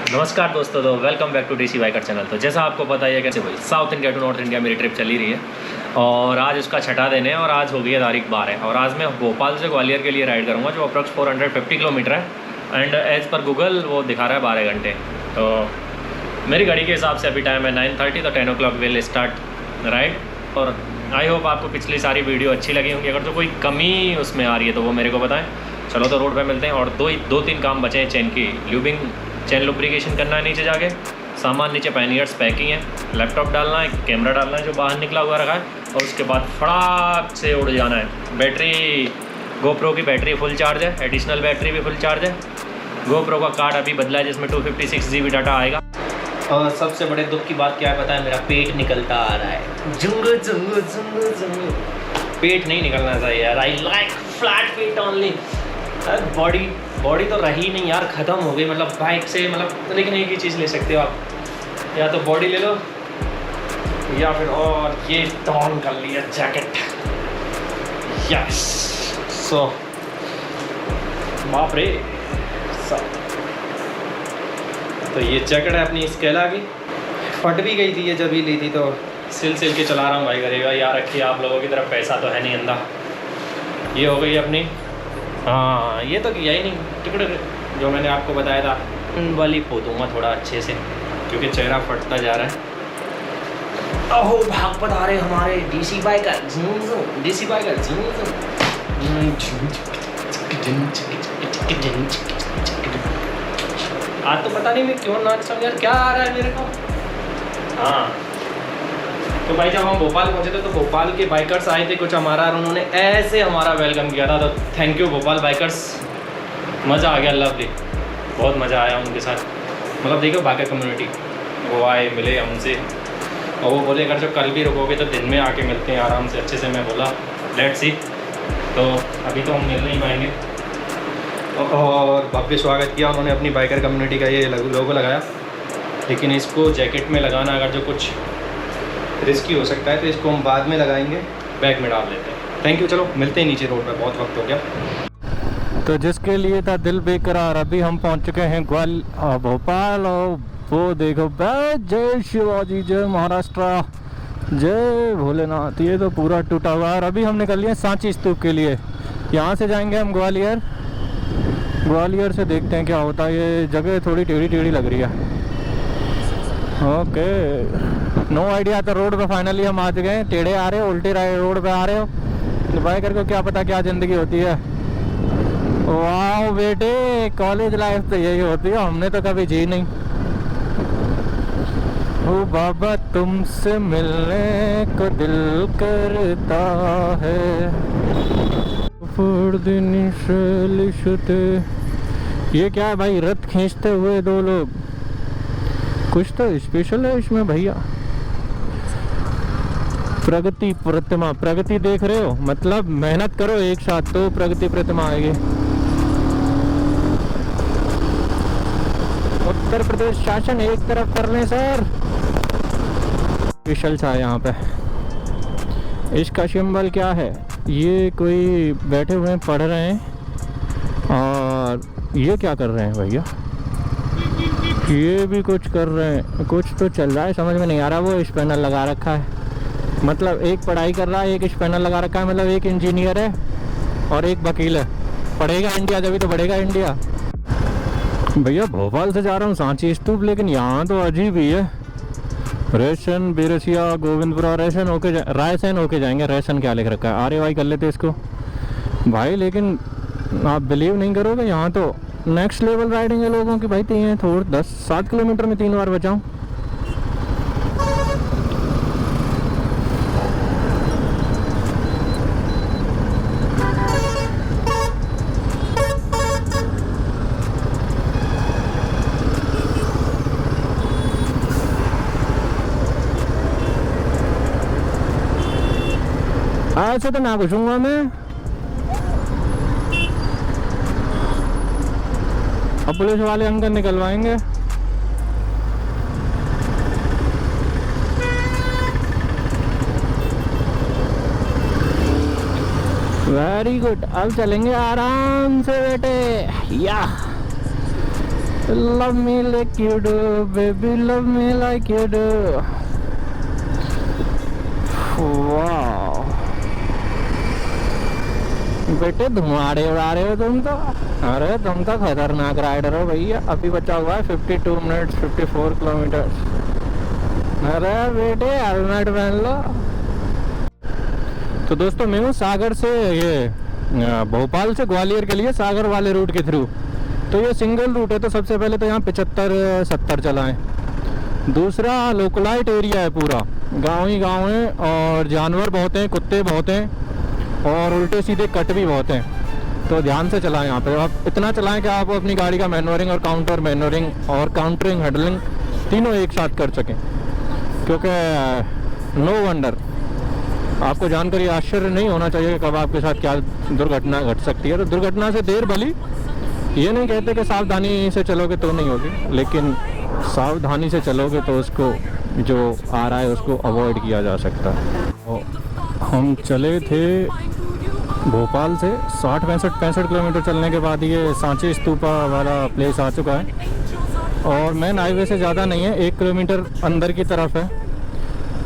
नमस्कार दोस्तों, तो welcome back to DC biker channel. तो जैसा आपको पता ही है कैसे भाई south India to north India मेरी ट्रिप चली रही है और आज उसका छठा दिन है और आज हो गई है तारीख 12 और आज मैं भोपाल से ग्वालियर के लिए राइड करूँगा जो अप्रॉक्स 450 किलोमीटर है एंड एज़ पर गूगल वो दिखा रहा है 12 घंटे। तो मेरी घड़ी के हिसाब से अभी टाइम है 9:30, तो 10 o'clock विल स्टार्ट राइड। और आई होप आपको पिछली सारी वीडियो अच्छी लगी होंगी। अगर तो कोई कमी उसमें आ रही है तो वो मेरे को बताएं। चलो तो रोड पे मिलते हैं। और दो तीन काम बचे हैं। चेन की ल्यूबिंग, चेन लुब्रिकेशन करना है नीचे जाके, सामान नीचे पैनियर्स पैकिंग है, लैपटॉप डालना है, कैमरा डालना है जो बाहर निकला हुआ रखा है, और उसके बाद फटाक से उड़ जाना है। बैटरी गोप्रो की बैटरी फुल चार्ज है, एडिशनल बैटरी भी फुल चार्ज है। गोप्रो का कार्ड अभी बदला है जिसमें 256 GB डाटा आएगा। और सबसे बड़े दुख की बात क्या है पता है? मेरा पेट निकलता आ रहा है। जुंगू जुंगू जुंगू जुंगू। पेट नहीं निकलना चाहिए यार। आई लाइक फ्लैट पेट ओनली। बॉडी तो रही नहीं यार, ख़त्म हो गई। मतलब बाइक से लेकिन एक ही चीज़ ले सकते हो आप, या तो बॉडी ले लो या फिर और ये डॉन कर लिया जैकेट। यस सो बाप रे। तो ये जैकेट है अपनी स्केला की, फट भी गई थी ये जब ही ली थी, तो सिल के चला रहा हूँ भाई। करेगा यार, रखिए आप लोगों की तरफ पैसा तो है नहीं अंधा। ये हो गई अपनी, हाँ ये तो किया ही नहीं टिकट जो मैंने आपको बताया था वाली खो दूँगा थोड़ा अच्छे से, क्योंकि चेहरा फटता जा रहा है। अहो भाग पता रहे हमारे डीसी बाइकर, डीसी बाइकर। आज तो पता नहीं मैं क्यों नाच रहा हूँ यार, क्या आ रहा है मेरे को। हाँ तो भाई जब हम भोपाल पहुँचे थे तो भोपाल के बाइकर्स आए थे कुछ हमारा, और उन्होंने ऐसे हमारा वेलकम किया था। तो थैंक यू भोपाल बाइकर्स, मज़ा आ गया। लवली, बहुत मज़ा आया उनके साथ। मतलब देखो बाइकर कम्युनिटी वो आए, मिले हमसे, और वो बोले अगर जो कल भी रुकोगे तो दिन में आके मिलते हैं आराम से अच्छे से। मैं बोला लेट्स सी। तो अभी तो हम मिल नहीं पाएंगे। और भव्य स्वागत किया उन्होंने अपनी बाइकर कम्युनिटी का, ये लोगो लगाया। लेकिन इसको जैकेट में लगाना अगर जो कुछ रिस्की हो सकता है तो इसको हम बाद में लगाएंगे, बैग में डाल लेते हैं। Thank you. चलो मिलते हैं नीचे रोड पर, बहुत वक्त हो गया। तो जिसके लिए था दिल बेकरार, अभी हम पहुंच चुके हैं भोपाल। और वो देखो जय शिवाजी, जय महाराष्ट्र, जय भोलेनाथ। ये तो पूरा टूटा हुआ है। और अभी हम निकल लिए सांची स्तूप के लिए। यहाँ से जाएंगे हम ग्वालियर। ग्वालियर से देखते हैं क्या होता है। ये जगह थोड़ी टेढ़ी लग रही है। Okay, no idea. तो रोड पे फाइनली हम आ चुके हैं। टेढ़े आ रहे हो, उल्टे रोड पे आ रहे हो, तो बाइकर को क्या पता क्या ज़िंदगी होती है। वाह बेटे, कॉलेज लाइफ तो यही होती है, हमने तो कभी जी नहीं। ओ बाबा तुमसे मिलने को दिल करता है। ये क्या है भाई, रथ खींचते हुए दो लोग, कुछ तो स्पेशल है इसमें भैया। प्रगति प्रतिमा, प्रगति देख रहे हो, मतलब मेहनत करो एक साथ तो प्रगति प्रतिमा आएगी। उत्तर प्रदेश शासन एक तरफ कर लें सर। स्पेशल सा यहाँ पे। इसका सिंबल क्या है? ये कोई बैठे हुए हैं, पढ़ रहे हैं। और ये क्या कर रहे हैं भैया? ये भी कुछ कर रहे हैं, कुछ तो चल रहा है, समझ में नहीं आ रहा। वो स्पैनर लगा रखा है, मतलब एक पढ़ाई कर रहा है, एक स्पैनर लगा रखा है। मतलब एक इंजीनियर है और एक वकील है। पढ़ेगा इंडिया जब ही तो बढ़ेगा इंडिया। भैया भोपाल से जा रहा हूँ सांची स्तूप, लेकिन यहाँ तो अजीब ही है। रेशन बेरसिया गोविंदपुरा रेशन होके रायसेन होके जाएंगे। रेशन क्या लिख रखा है? RAY कर लेते इसको भाई। लेकिन आप बिलीव नहीं करोगे, यहाँ तो नेक्स्ट लेवल राइडिंग है लोगों की भाई। थोड़ा 10-7 किलोमीटर में 3 बार बचाऊँ। ऐसे तो ना घुसूंगा मैं। अब पुलिस वाले अंदर निकलवाएंगे। Very good. अब चलेंगे आराम से बेटे। या Love me like you do, baby, love me like you do. Wow. बेटे धुआंधड़े उड़ा रहे हो तुम तो। अरे तुम तो खतरनाक राइडर हो भैया। अभी बचा हुआ है 52 मिनट्स 54 किलोमीटर। अरे बेटे हेलमेट पहन लो। तो दोस्तों मैं हूँ सागर से, ये भोपाल से ग्वालियर के लिए सागर वाले रूट के थ्रू। तो ये सिंगल रूट है, तो सबसे पहले तो यहाँ 75-70 चलाएं। दूसरा लोकलाइट एरिया है, पूरा गाँव ही गाँव है और जानवर बहुत हैं, कुत्ते बहुत हैं और उल्टे सीधे कट भी बहुत हैं। तो ध्यान से चलाएं यहाँ पे। आप इतना चलाएं कि आप अपनी गाड़ी का मैनुअरिंग और काउंटर मैनुअरिंग और काउंटरिंग हैंडलिंग तीनों एक साथ कर सकें। क्योंकि नो वंडर, आपको जानकर ये आश्चर्य नहीं होना चाहिए कि कब आपके साथ क्या दुर्घटना घट सकती है। तो दुर्घटना से देर भली, ये नहीं कहते कि सावधानी से चलोगे तो नहीं होगी, लेकिन सावधानी से चलोगे तो उसको जो आ रहा है उसको अवॉइड किया जा सकता है। हम चले थे भोपाल से 60-65 किलोमीटर चलने के बाद ये सांची स्तूपा वाला प्लेस आ चुका है और मेन हाईवे से ज़्यादा नहीं है, 1 किलोमीटर अंदर की तरफ है।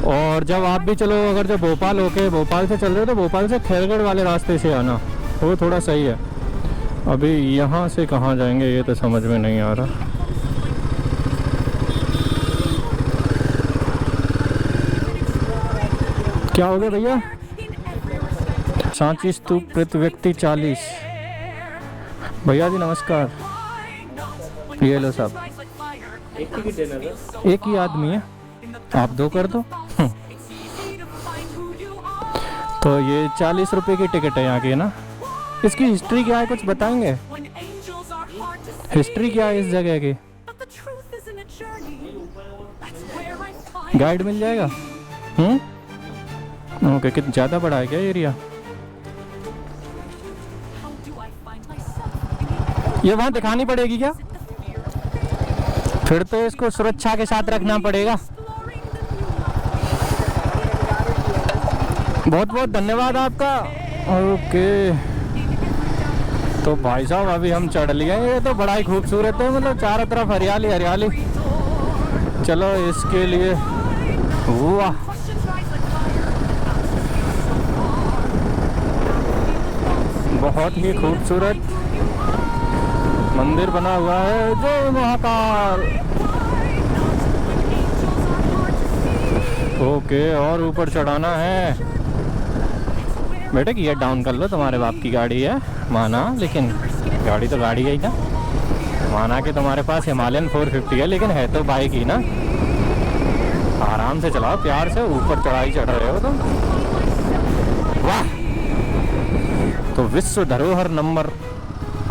और जब आप भी चलो, अगर जब भोपाल होके भोपाल से चल रहे हो तो भोपाल से खैरगढ़ वाले रास्ते से आना, वो थोड़ा सही है। अभी यहाँ से कहाँ जाएंगे ये तो समझ में नहीं आ रहा। क्या हो गया भैया? सांची स्तूप प्रति व्यक्ति 40। भैया जी नमस्कार। ये लो साहब, एक ही आदमी है, आप 2 कर दो। तो ये 40 रुपए की टिकट है यहाँ की ना। इसकी हिस्ट्री क्या है, कुछ बताएंगे? हिस्ट्री क्या है इस जगह की? गाइड मिल जाएगा? ओके, कितना ज़्यादा बड़ा है क्या एरिया? ये वहाँ दिखानी पड़ेगी क्या? फिर तो इसको सुरक्षा के साथ रखना पड़ेगा। बहुत बहुत धन्यवाद आपका। ओके, तो भाई साहब अभी हम चढ़ लिए। ये तो बड़ा ही खूबसूरत है, मतलब चारों तरफ हरियाली हरियाली। चलो इसके लिए वाह, बहुत ही खूबसूरत मंदिर बना हुआ है। जय महाकाल। ओके, और ऊपर चढ़ाना है। बेटे गियर डाउन कर लो, तुम्हारे बाप की गाड़ी है माना, लेकिन गाड़ी तो गाड़ी है ही ना। माना कि तुम्हारे पास हिमालयन 450 है, लेकिन है तो बाइक ही ना। आराम से चलाओ, प्यार से। ऊपर चढ़ाई चढ़ रहे हो तुम। वाह, तो विश्व धरोहर नंबर।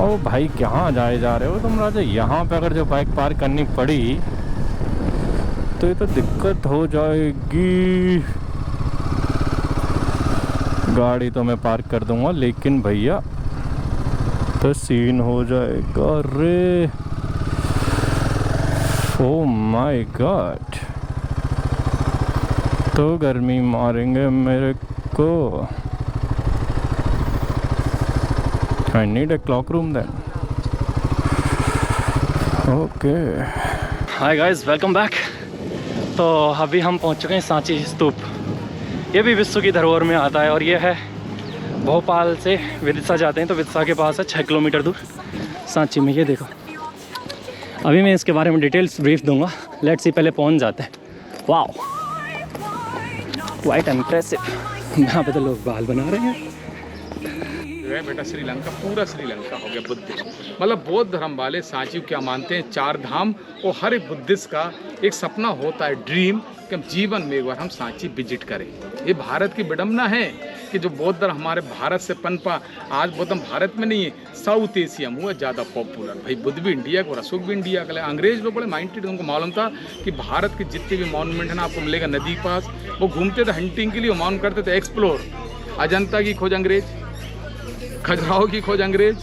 ओ भाई कहाँ जाए जा रहे हो तुम राजा? यहाँ पे अगर जो बाइक पार्क करनी पड़ी तो ये तो दिक्कत हो जाएगी। गाड़ी तो मैं पार्क कर दूंगा, लेकिन भैया तो सीन हो जाएगा रे। ओ माय गॉड, तो गर्मी मारेंगे मेरे को। I need a clock room then. Okay. Hi guys, welcome back. तो अभी हम पहुंच चुके हैं सांची स्तूप। ये भी विश्व की धरोहर में आता है और ये है भोपाल से विदिशा जाते हैं तो विदिशा के पास है 6 किलोमीटर दूर सांची में। ये देखो, अभी मैं इसके बारे में डिटेल्स ब्रीफ दूंगा। लेट्स सी, पहले पहुंच जाते हैं। Wow, quite impressive. यहाँ पे तो लोग बाल बना रहे हैं। बेटा श्रीलंका, पूरा श्रीलंका हो गया बुद्धिस्ट। मतलब बौद्ध धर्म वाले सांची क्या मानते हैं, 4 धाम। और हर एक बुद्धिस्ट का एक सपना होता है, ड्रीम, कि हम जीवन में एक बार हम सांची विजिट करें। ये भारत की विडम्बना है कि जो बौद्ध धर्म हमारे भारत से पनपा, आज बौद्ध धर्म भारत में नहीं है, साउथ एशिया में हुआ ज़्यादा पॉपुलर। भाई बुद्ध भी इंडिया को, अशोक भी इंडिया का। अंग्रेज लोग बड़े माइंडेड, उनको मालूम था कि भारत के जितने भी मॉन्यूमेंट है ना आपको मिलेगा नदी पास। वो घूमते थे हंटिंग के लिए, माउंट करते थे एक्सप्लोर। अजंता की खोज अंग्रेज, खजुराहो की खोज अंग्रेज,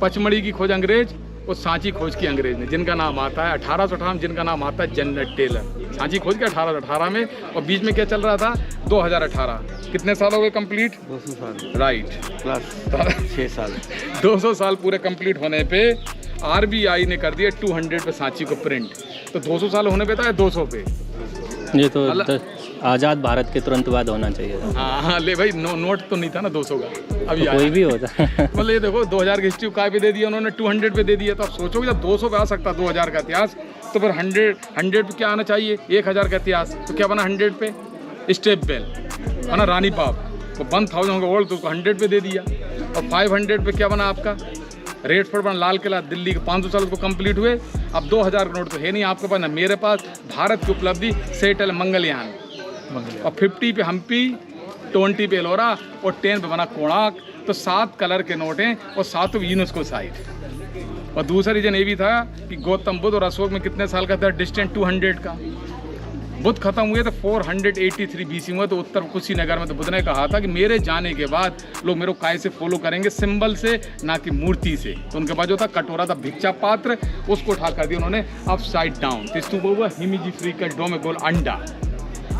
पचमढ़ी की खोज अंग्रेज, वो सांची खोज की अंग्रेज ने, जिनका नाम आता है 1818 में, जिनका नाम आता है जनरल टेलर। सांची खोज के 1818 में, और बीच में क्या चल रहा था 2018। कितने साल हो गए कंप्लीट? 200 साल राइट, प्लस 6 साल 200 साल पूरे कंप्लीट होने पे आरबीआई ने कर दिया 200 पे सांची को प्रिंट। तो 200 साल होने पे था 200 पे। ये तो आज़ाद भारत के तुरंत बाद होना चाहिए था। हाँ ले भाई, नोट तो नहीं था ना 200 का, अभी तो कोई भी होता। मतलब ये देखो 2000 की हिस्ट्री काय पे दे दिया उन्होंने, 200 पे दे दिया। तो आप सोचो कि जब 200 पे आ सकता 2000 का इतिहास, तो फिर 100 पे क्या आना चाहिए? 1000 का इतिहास। तो क्या बना 100 पे? स्टेप बेल बना, रानी बाप। तो 1000 होगा ओल्ड, तो उसको 100 पे दे दिया। और 500 पे क्या बना आपका? रेड फोर्ट बना, लाल किला दिल्ली के 500 साल उसको कंप्लीट हुए। अब 2000 का नोट तो है नहीं आपके पास, ना मेरे पास। भारत की उपलब्धि सेटल मंगलयान, और 50 पे हम्पी, 20 पे एलोरा, और 10 पे बना कोणार्क। तो 7 कलर के नोट हैं, और 7 यूनेस्को साइट। और दूसरा रीजन ये भी था कि गौतम बुद्ध और अशोक में कितने साल का था डिस्टेंस? 200 का। बुद्ध खत्म हुए तो 483 BC में, तो उत्तर कुशीनगर में। तो बुद्ध ने कहा था कि मेरे जाने के बाद लोग मेरे को काय से फॉलो करेंगे? सिंबल से, ना कि मूर्ति से। तो उनके पास जो था कटोरा था, भिक्षा पात्र, उसको उठा कर दिया उन्होंने अपसाइड डाउन। तो हुआ हिमिजी फ्री का डो में गोल अंडा।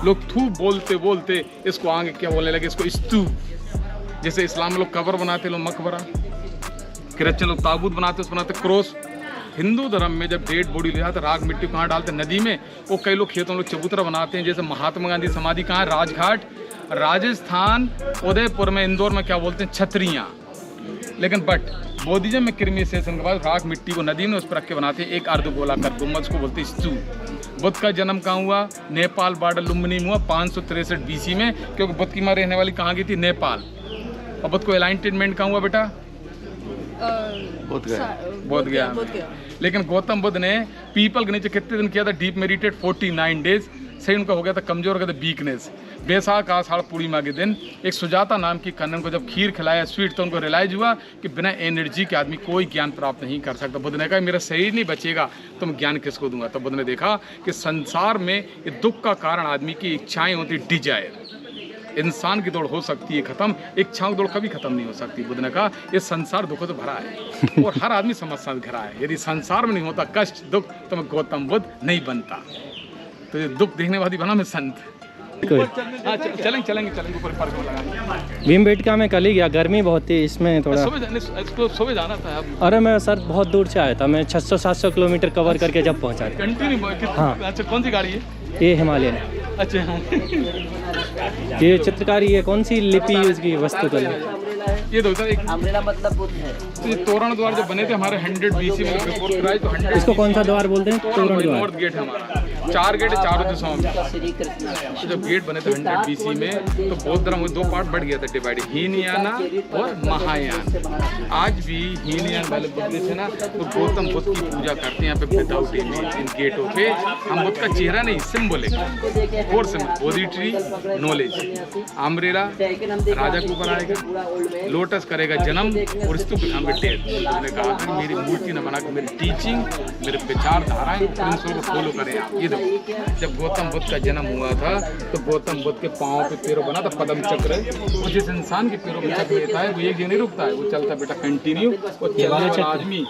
लोग थू बोलते बोलते इसको आगे क्या बोलने लगे? इसको स्तूप। जैसे इस्लाम में लोग कबर बनाते, लोग मकबरा। क्रिश्चियन लोग ताबूत बनाते, उसको बनाते क्रॉस। हिंदू धर्म में जब डेड बॉडी ले जाते, राख मिट्टी कहाँ डालते? नदी में। वो कई लोग खेतों में चबूतरा बनाते हैं। जैसे महात्मा गांधी समाधि कहाँ है? राजघाट, राजस्थान, उदयपुर में, इंदौर में क्या बोलते हैं? छतरियाँ। लेकिन बट बौद्धिज्म में क्रिमिसेशन के बाद राख मिट्टी को नदी में उस पर रख के बनाते हैं एक अर्धगोलाकार गुम्बद, को बोलते हैं स्तूप। बुद्ध का जन्म कहाँ हुआ? नेपाल बॉर्डर लुम्बिनी में हुआ 563 BC में, क्योंकि बुद्ध की माँ रहने वाली कहाँ की थी? नेपाल। और बुद्ध को एलाइनमेंट कहाँ हुआ बेटा? बोध गया। लेकिन गौतम बुद्ध ने पीपल के नीचे कितने दिन किया था डीप मेडिटेट? 49 डेज। सही उनका हो गया था कमजोर, हो गया था वीकनेस। बैसाख आषाढ़ पूर्णिमा के दिन एक सुजाता नाम की कन्या को जब खीर खिलाया स्वीट, तो उनको रियलाइज हुआ कि बिना एनर्जी के आदमी कोई ज्ञान प्राप्त नहीं कर सकता। बुद्ध ने कहा मेरा शरीर नहीं बचेगा तो मैं ज्ञान किसको दूंगा? तो बुद्ध ने देखा कि संसार में ये दुख का कारण आदमी की इच्छाएं होती, डिजायर। इंसान की दौड़ हो सकती है खत्म, इच्छाओं की दौड़ कभी खत्म नहीं हो सकती। बुद्ध ने कहा ये संसार दुखों से भरा है और हर आदमी समस्या से घिरा है। यदि संसार में नहीं होता कष्ट दुख, तो मैं गौतम बुद्ध नहीं बनता। तो ये दुख देखने वाली बना मैं संत। चलेंगे ऊपर पार्क में लगाएंगे। भीमबेटका में कल ही गया, गर्मी बहुत थी इसमें थोड़ा। सुबह जाना था। अरे मैं सर बहुत दूर से आया था, मैं 600-700 किलोमीटर कवर करके जब पहुंचा। कंटिन्यू? हाँ। अच्छा, कौन सी गाड़ी है? ये हिमालयन। अच्छा हाँ। ये चित्रकारी है, कौन सी लिपि यूज की वस्तुकला? ये दो एक अम्ब्रेला मतलब बुद्ध है। तो ये तोरण द्वार जो बने थे हमारे 100 BC में बिफोर क्राइस्ट, तो 100 इसको कौन सा द्वार बोलते हैं? तोरण द्वार। नॉर्थ गेट है हमारा। 4 गेट है चारों दिशाओं में। तो जब गेट बने थे 100 BC में, तो बौद्ध धर्म में 2 पार्ट बढ़ गया था डिवाइड, हीनयाना और महायान। आज भी हीनयान वाले बुद्ध है ना, तो गौतम बुद्ध की पूजा करते हैं यहाँ पे विदाउट इन गेटों पे। हम बुद्ध का चेहरा नहीं, सिंबल है। Four symbol, Bodhi tree, knowledge, umbrella राजा के ऊपर आएगा, लोटस करेगा जन्म, और स्तूप दिखाएंगे डेथ। मैंने कहा था मेरी मूर्ति न बना के मेरी टीचिंग, मेरे विचारधाराएं, प्रिंसिपल को फॉलो करें आप। ये देखो जब गौतम बुद्ध का जन्म हुआ था, तो गौतम बुद्ध के पाँव पे पैरों बना था पद्म चक्र। और जिस इंसान के पैरों में चक्र रहता है वो एक जगह नहीं रुकता है, वो चलता बेटा कंटिन्यू। और चलने वाला आदमी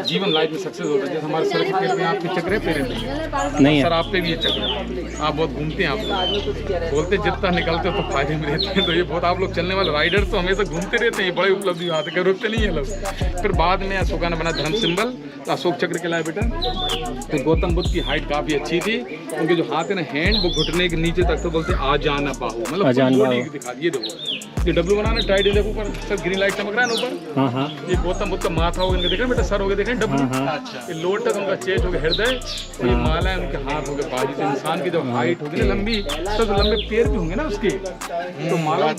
जीवन लाइफ में सक्सेस होता है। जैसे हमारे सर के पैर में आपके चक्र है, पैर नहीं सर, आप पे भी ये चक्र। आप बहुत घूमते हैं, आप बोलते जितना निकलते हो तो फायदे में रहते हैं। तो ये बहुत आप लोग चलने वाले राइडर तो हमेशा घूमते रहते हैं, बड़ी उपलब्धि आते हैं, रुकते नहीं है लोग। फिर बाद में अशोका ने बना धर्म सिंबल, अशोक चक्र के लाए बेटा। तो गौतम बुद्ध की हाइट काफ़ी अच्छी थी, उनके जो हाथ है ना हैंड, वो घुटने के नीचे तक तो बोलते आजान बाहु, मतलब बॉडी दिखा दिए। देखो ये डब्लू बनाना टाइट देखो ऊपर सर, ग्रीन लाइट चमक रहा है ना ऊपर। हाँ हाँ। ये गौतम बुद्ध का माथा हो गया, देखा बेटा, सर हो गया, देखें डब्लू। अच्छा, ये लोटस उनका चेस्ट हो गया, हृदय, और ये माला है उनके हाथ हो गए बाजू। तो इंसान की जब हाइट होगी ना लंबी, तो लंबे पैर भी होंगे ना उसके, तो माला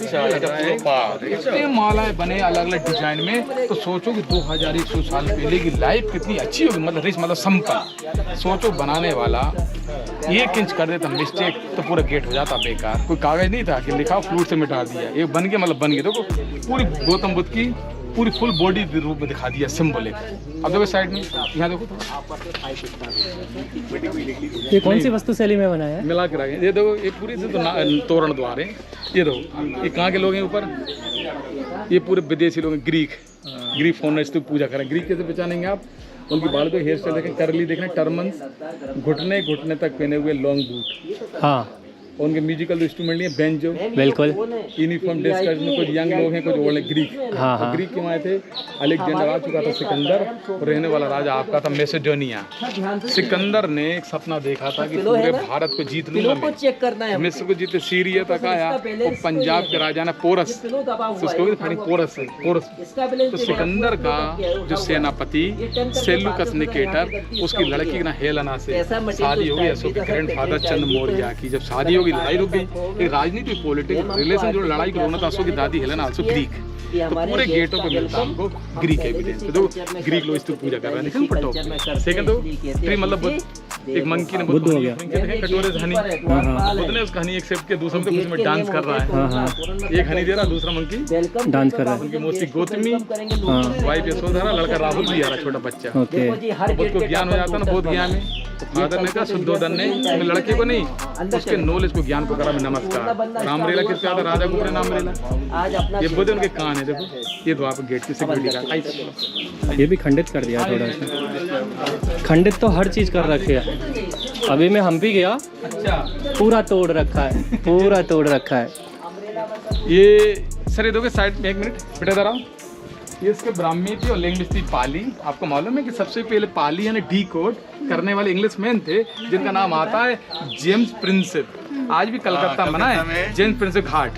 इतने मालाएं बने अलग अलग डिजाइन में। तो सोचो कि 2100 साल पहले की लाइफ कितनी अच्छी होगी, मतलब रिच, मतलब संपन्न। सोचो बनाने वाला 1 इंच कर देता मिस्टेक तो पूरा गेट हो जाता बेकार। कोई कागज नहीं था कि लिखा फ्लूट से मिटा दिया, ये बन गया, मतलब बन गया। देखो पूरी गौतम बुद्ध की पूरी फुल बॉडी रूप में दिखा दिया सिंबल एक। अब देखो साइड में, यहाँ देखो ये कौन सी वस्तु शैली में बनाया है? मिला के रखे। ये देखो ये पूरी से तो तोरण द्वार है। ये देखो ये कहाँ के लोग हैं ऊपर, ये पूरे विदेशी लोग हैं, ग्रीक फॉरेनर्स तो पूजा करें। ग्रीक कैसे पहचानेंगे आप? उनकी बाल को हेयर स्टाइल देखें, करली देखें, टर्मन्स, घुटने घुटने तक पहने हुए लॉन्ग बूट। हाँ और उनके म्यूजिकल इंस्ट्रूमेंट लिए बेंजो, बिल्कुल। यूनिफॉर्म ड्रेस का, जिसमें कुछ यंग लोग हैं, कुछ ओल्ड ग्रीक। हाँ हाँ। ग्रीक क्यों आए थे? अलेक्जेंडर आ चुका था, सिकंदर, और रहने वाला राजा आपका था मैसेडोनिया। सिकंदर ने एक सपना देखा था कि पूरे भारत को जीत लूंगा मैं। चेक करना है। मिस्र को जीते, सीरिया तक आया, वो पंजाब के राजा ने पोरस, तो सिकंदर का जो सेनापति सेल्यूकस निकेटर, उसकी लड़की ना हेलेना से शादी हो गई अशोक के ग्रैंडफादर चंद्र मौर्य की। जब शादी होगी लड़ाई रुक गई। राजनीति पॉलिटिक्स रिलेशन जो लड़ाई को होना था, अशोक की दादी हेलेना आल्सो ग्रीक। तो पूरे गेटों पे मिलता है हमको ग्रीक एविडेंस। तो ग्रीक लोग इसको पूजा कर रहे हैं। ऊपर सेकंड तो ट्री मतलब बुद्ध, एक मंकी ने बुद्ध हो गया, कटोरे से हनी, बुद्ध ने उसका हनी एक्सेप्ट किया, दूसरा तो उसमें डांस कर रहा है, एक हनी दे रहा, दूसरा मंकी डांस कर रहा है। उनकी मोसी गौतमी, वाइफ यशोधरा, लड़का राहुल भी आ रहा, छोटा बच्चा। ओके। बुद्ध को ज्ञान हो जाता ना, बहुत ज्ञान है। फादर ने कहा, शुद्धोधन ने अपने लड़के को नहीं, उसके नॉलेज को, ज्ञान को करा मैं नमस्कार। रामरेला किससे आता? राजा को नाम रेला। ये बुद्ध उनके कान है, देखो ये तो आप गेट की सिक्योरिटी का। ये भी खंडित कर दिया थोड़ा सा। खंडित तो हर चीज़ कर रखी है। अभी मैं हम भी गया, पूरा तोड़ रखा है, पूरा तोड़ रखा है। ये सर ये दोगे साइड में, एक मिनट बेटा जरा। ये इसके ब्राह्मी थी और लैंग्वेज थी पाली। आपको मालूम है कि सबसे पहले पाली यानी डी कोड करने वाले इंग्लिशमैन थे, जिनका नाम आता है जेम्स प्रिंसेप। आज भी कलकत्ता मना है जेम्स प्रिंसेप घाट।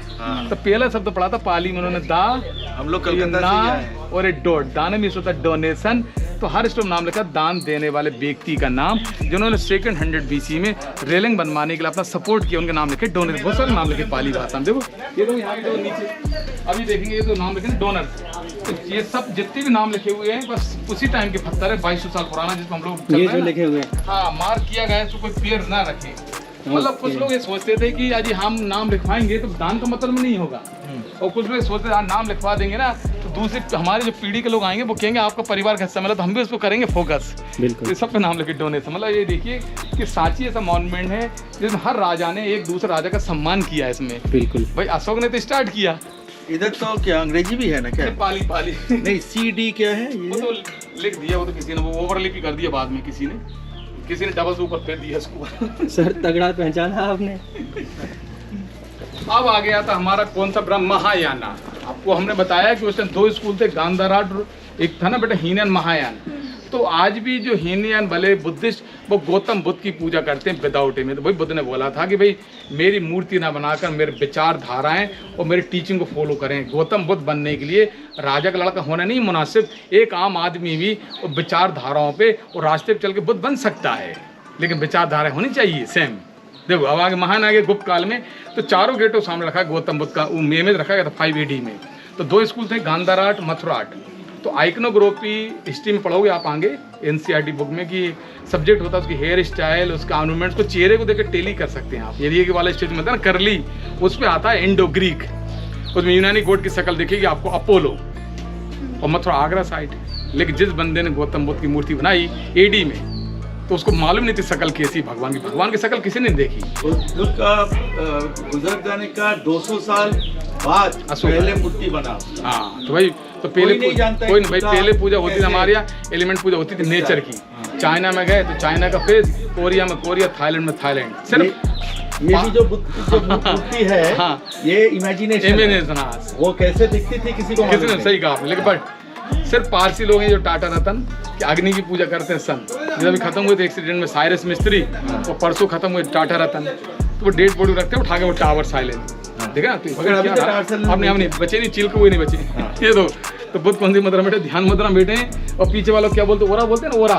तो पहला शब्द पढ़ा था पाली में उन्होंने, दा, हम लोग कलकत्ता से ही आए हैं। और एक डॉट, दाने में होता है डोनेशन। तो हर स्टोर नाम लिखा दान देने वाले व्यक्ति का नाम, जिन्होंने 200 BC में रेलिंग बनवाने के लिए अपना सपोर्ट किया, उनके नाम लिखे डोनर। बहुत सारे नाम लिखे पाली भाषा में। देखो ये तो यहाँ पे नीचे अभी देखेंगे, ये तो नाम लिखे ना डोनर। तो ये सब जितने भी नाम लिखे हुए हैं बस उसी टाइम के पत्थर है, 2200 साल पुराना, जिसमें हम लोग ये जो लिखे हुए हैं, हाँ मार्क किया गया है, तो कोई पेड़ ना रखे। मतलब कुछ लोग ये सोचते थे कि आज हम नाम लिखवाएंगे तो दान का मतलब नहीं होगा, और कुछ लोग सोचते थे नाम लिखवा देंगे ना तो दूसरी हमारे जो पीढ़ी के लोग आएंगे वो कहेंगे आपका परिवार का हिस्सा, मतलब हम भी उसको करेंगे फोकस। बिल्कुल। ये सब पे नाम लिखे डोनेशन। मतलब ये देखिए कि सांची ऐसा मॉन्यूमेंट है जिसमें हर राजा ने एक दूसरे राजा का सम्मान किया है इसमें। बिल्कुल। भाई अशोक ने तो स्टार्ट किया। इधर तो क्या अंग्रेजी भी है ना क्या? पाली पाली नहीं, CD क्या है वो ये? तो लिख दिया, वो तो किसी ने वो ओवरलिप ही कर दिया बाद में, किसी ने डबल से ऊपर फेर दिया इसको। सर तगड़ा पहचाना आपने। अब आ गया था हमारा कौन सा ब्रह्म महायाना। आपको हमने बताया कि उस टाइम 2 स्कूल थे, गांधारा, एक था ना बेटा हीनयान महायान। तो आज भी जो हीनयान भले बुद्धिस्ट, वो गौतम बुद्ध की पूजा करते हैं विदाउट में। तो भाई बुद्ध ने बोला था कि भाई मेरी मूर्ति ना बनाकर मेरे विचारधाराएं और मेरी टीचिंग को फॉलो करें। गौतम बुद्ध बनने के लिए राजा का लड़का होना नहीं मुनासिब, एक आम आदमी भी विचारधाराओं पे और रास्ते पे चल के बुद्ध बन सकता है, लेकिन विचारधारा होनी चाहिए सेम। देखो अब आगे महान आगे गुप्त काल में तो चारों गेटों सामने रखा है गौतम बुद्ध का, वो में रखा गया था 5 AD में। तो 2 स्कूल थे, गांधाराट, मथुराट। तो आइकनोग्राफी हिस्ट्री में पढ़ोगे आप आगे NCERT बुक में कि सब्जेक्ट होता है उसकी हेयर स्टाइल, उसका ऑर्नामेंट्स को, चेहरे को देकर टेली कर सकते हैं आप। ये वाला स्टेज में था ना करली, उस पर आता है इंडो ग्रीक, उसमें यूनानी गॉड की शक्ल दिखेगी आपको अपोलो। और मथुरा आगरा साइड। लेकिन जिस बंदे ने गौतम बुद्ध की मूर्ति बनाई AD में, तो उसको मालूम नहीं थी शक्ल कैसी भगवान की शक्ल किसी ने देखी। बुद्ध का गुजर जाने का 200 साल बाद पहले मूर्ति बना। हाँ तो भाई तो पहले कोई नहीं भाई, पहले पूजा होती थी हमारे यहाँ, एलिमेंट पूजा होती थी नेचर की। चाइना में गए तो चाइना का फेस, कोरिया में कोरिया, थाईलैंड में थाईलैंड। सिर्फ ये भी जो मूर्ति है, हाँ, ये इमेजिनेशन। वो कैसे दिखती थी किसी ने सही कहा आपने, लेकिन बट सिर्फ पारसी लोग हैं जो टाटा रतन कि अग्नि की पूजा करते हैं सन। जब अभी खत्म हुए थे एक्सीडेंट में साइरस मिस्त्री, और परसों खत्म हुए टाटा रतन, तो वो डेड बॉडी रखते हैं उठा के वो टावर साइलेंट। देखा ना तो हमने बचे नहीं, चिल को कोई नहीं बचे। ये तो बुद्ध कौन सी मुद्रा बैठे, ध्यान मुद्रा बैठे हैं, और पीछे वालों क्या बोलते हैं, ओरा बोलते हैं ना, ओरा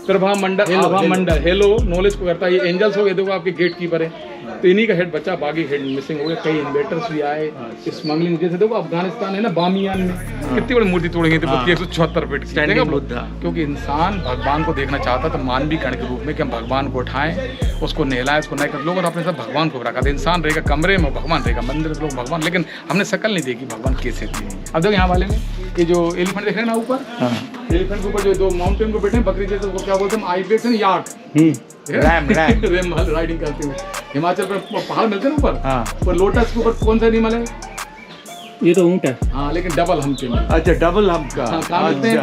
प्रभा मंडल, आभा मंडल, हेलो नॉलेज को करता है। ये एंजल्स हो गए, देखो आपके गेट कीपर है। तो इन्हीं का हेड बचा, बाकी हेड मिसिंग हो गए। कई इन्वेटर्स भी आए, स्मगलिंग जैसे देखो अफगानिस्तान है ना, बामियान में कितनी बड़ी मूर्ति तोड़ी गई थी बुद्ध की, 174 फीट की। क्योंकि इंसान भगवान को देखना चाहता था मानवीय कण के रूप में, कि हम भगवान को उठाएं, उसको नहलाएं, उसको नहीं कर। लोगों ने अपने साथ भगवान को रखा था। इंसान रहेगा कमरे में, भगवान रहेगा मंदिर में, लोग भगवान, लेकिन हमने शक्ल नहीं देखी भगवान कैसे थी। अब देखो यहाँ वाले में ये जो एलिफेंट देख रहे हैं ना ऊपर, एलिफेंट के ऊपर जो 2 माउंटेन को बैठे हैं बकरी जैसे, वो क्या बोलते हैं, Ibex and yard, RAM riding करते हुए। हिमाचल पर पहाड़ मिलते हैं ना ऊपर, पर लोटस के ऊपर कौन सा एनिमल है? ये तो ऊँट है। हाँ लेकिन डबल हम्प। अच्छा, डबल हम्प का। कहाँ मिलते हैं?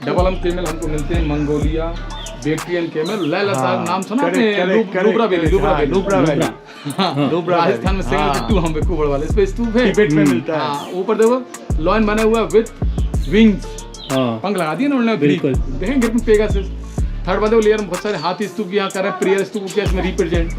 डबल हम केमल हमको मिलते हैं मंगोलिया, बेक्टियन केमल, लद्दाख नाम सुना आपने? नुब्रा वैली। हाँ, राजस्थान में सेकंड 2 हम बेकूबड़ वाले इस पे स्तूप है, तिब्बत में मिलता है। हाँ, ऊपर देखो लॉयन बना हुआ विद विंग्स, पंख लगा दिए ना उन्होंने, बिल्कुल देखें गिरपन पेगासस। थर्ड वाले लेयर में बहुत सारे हाथी स्तूप यहाँ कर रहे हैं, प्रियर स्तूप क्या इसमें रिप्रेजेंट,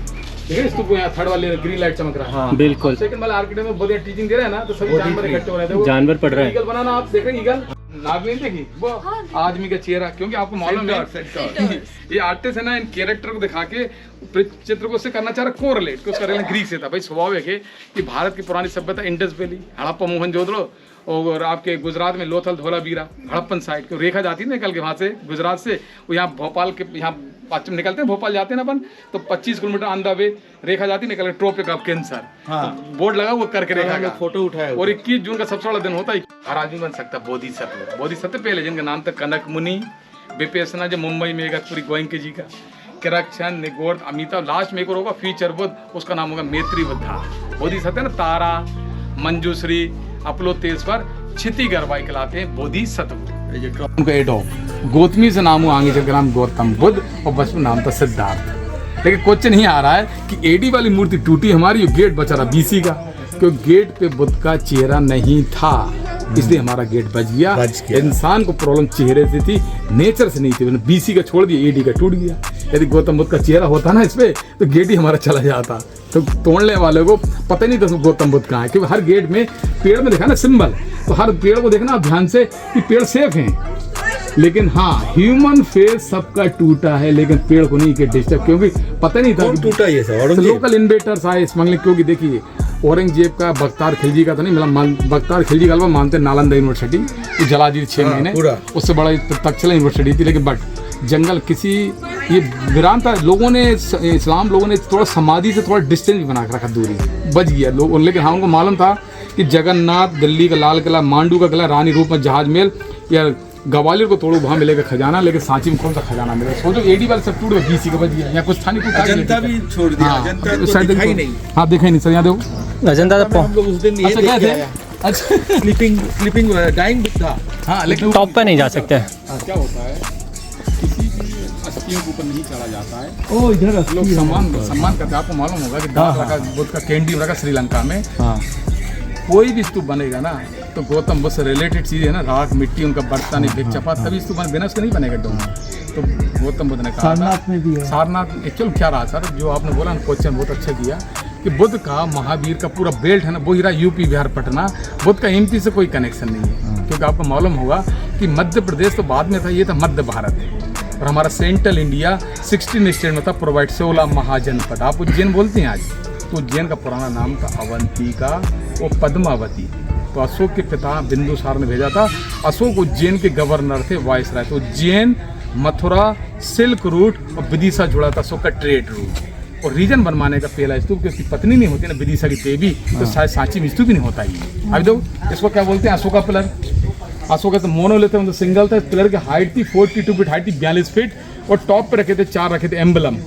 देखिए स्तूप यहाँ थर्ड वाले ग्रीन लाइट चमक रहा है। हाँ, बिल्कुल। सेकंड वाला आर्किटेक्ट में बहुत टीचिंग दे रहा है ना, तो सभी जानवर इकट्ठे हो रहे थे, जानवर पढ़ रहे हैं। ईगल बनाना आप देख रहे हैं, ईगल नागलिन देखी वो आदमी का चेहरा, क्योंकि आपको मालूम है ये आर्टिस्ट है ना, इन कैरेक्टर को दिखा के चित्र को उससे करना चाह रहा कोरिलेट कि उसका रिलेशन ग्रीक से था। भाई स्वभाव है कि भारत की पुरानी सभ्यता इंडस वैली, हड़प्पा मोहनजोदड़ो, और आपके गुजरात में लोथल धोलावीरा हड़प्पन साइड की रेखा जाती है निकल के वहाँ से गुजरात से, वो यहाँ भोपाल के यहाँ पश्चिम निकलते हैं, भोपाल जाते हैं ना अपन, तो 25 किलोमीटर ऑन द वे रेखा जाती है निकल ट्रॉपिक ऑफ कैंसर। हाँ। तो बोर्ड लगा वो करके रेखा का फोटो उठाया, और 21 जून का सबसे बड़ा दिन होता है। हर आदमी बन सकता है बोधिसत्व। बोधिसत्व पहले जिनका नाम था कनक मुनि, विपेसना जो मुंबई में पूरी गोयंके जी का, करक्षण, निगोर्ध, अमिताभ, लास्ट में एक और होगा फीचर बुद्ध, उसका नाम होगा मैत्री बुद्धा। बोधिसत्व ना तारा, मंजूश्री, अपलोतेश्वर, क्षिति गरबाई कहलाते हैं बोधिसत्व। गौतमी से नाम हुआ, आगे चलकर नाम गौतम बुद्ध, और बचपन नाम था सिद्धार्थ। लेकिन क्वेश्चन नहीं आ रहा है कि एडी वाली मूर्ति टूटी हमारी, गेट बचा रहा बीसी का, क्योंकि गेट पे बुद्ध का चेहरा नहीं था, इसलिए हमारा गेट बच गया। इंसान को प्रॉब्लम चेहरे से थी, नेचर से नहीं थी। बीसी का छोड़ दिया, एडी का टूट गया। यदि गौतम बुद्ध का चेहरा होता ना इस पे, तो गेट ही हमारा चला जाता। तो तोड़ने वाले को पता नहीं था गौतम बुद्ध कहाँ है, क्योंकि हर गेट में पेड़ में देखा ना सिंबल, तो हर पेड़ को देखना आप ध्यान से कि पेड़ सेफ हैं। लेकिन हाँ, ह्यूमन फेस सबका टूटा है, लेकिन पेड़ को नहीं के डिस्टर्ब, क्योंकि पता नहीं था टूटा ये सब। लोकल इन्वेटर्स आए स्मगलिंग, क्योंकि देखिए औरंगजेब का बख्तार खिलजी का तो नहीं मिला, बख्तार खिलजी का मानते नालंदा यूनिवर्सिटी, वो जला दी 6 महीने, उससे बड़ा तक्षशिला यूनिवर्सिटी थी। लेकिन बट जंगल किसी ये वीरान था, लोगों ने इस्लाम लोगों ने थोड़ा समाधि से थोड़ा डिस्टेंस भी बना के रखा, दूरी बच गया लोग। लेकिन हाँ, उनको मालूम था कि जगन्नाथ, दिल्ली का लाल किला, मांडू का किला, रानी रूप में जहाज महल, या ग्वालियर को तोड़ो वहाँ मिलेगा खजाना, लेकिन सांची में कौन सा खजाना मिलेगा? सोचो एडी वाले सब टूट गए, बीसी का बच गया, या कुछ था नहीं, अजंता भी छोड़ दिया, अजंता तो दिखाई नहीं। हाँ, दिखाई नहीं सर, यहाँ देखो अजंता हम लोग उस दिन ये देख के आए। अच्छा, स्लीपिंग डाइंग बुद्धा। हाँ, लेकिन टॉप पे नहीं जा सकते। क्या होता है, किसी भी अस्थियों के ऊपर नहीं चढ़ा जाता है। ओ इधर लोग सम्मान करते हैं। आपको मालूम होगा कि बुद्ध का कैंडी रखा श्रीलंका में। कोई भी स्तूप बनेगा ना, तो गौतम बुद्ध से रिलेटेड चीज़ है ना, राख, मिट्टी, उनका बर्तन, भिक्षा चपात, तभी स्तूप बिना उसके नहीं बनेगा डोम। तो गौतम बुद्ध ने कहा, सारनाथ में भी है। सारनाथ एक्चुअल क्या रहा सर, जो आपने बोला ना, क्वेश्चन बहुत अच्छा किया कि बुद्ध का महावीर का पूरा बेल्ट है ना, वो ही रहा यूपी बिहार पटना। बुद्ध का एमपी से कोई कनेक्शन नहीं है, क्योंकि आपको मालूम होगा कि मध्य प्रदेश तो बाद में था, ये था मध्य भारत है, और हमारा सेंट्रल इंडिया 16 स्टेट में था प्रोवाइड 16 महाजनपद। आप उज्जैन बोलते हैं आज, तो उज्जैन का पुराना नाम था अवंतिका और पद्मावती। तो अशोक के पिता बिंदुसार ने भेजा था। अशोक उज्जैन के गवर्नर थे, वायसराय। तो उज्जैन, मथुरा, सिल्क रूट और विदिशा जुड़ा था अशोक का ट्रेड रूट। और रीजन बनवाने का पहला स्तूप, क्योंकि पत्नी नहीं होती ना विदिशा की देवी, तो शायद सांची में स्तूप भी नहीं होता ही। अभी देखो इसको क्या बोलते हैं, अशोका पिलर। अशोका तो मोनोलिथ है, मतलब सिंगल था। पिलर की हाइट थी 42 फीट हाइट थी, 42 फीट, और टॉप पे रखे थे 4 रखे थे एम्बलम,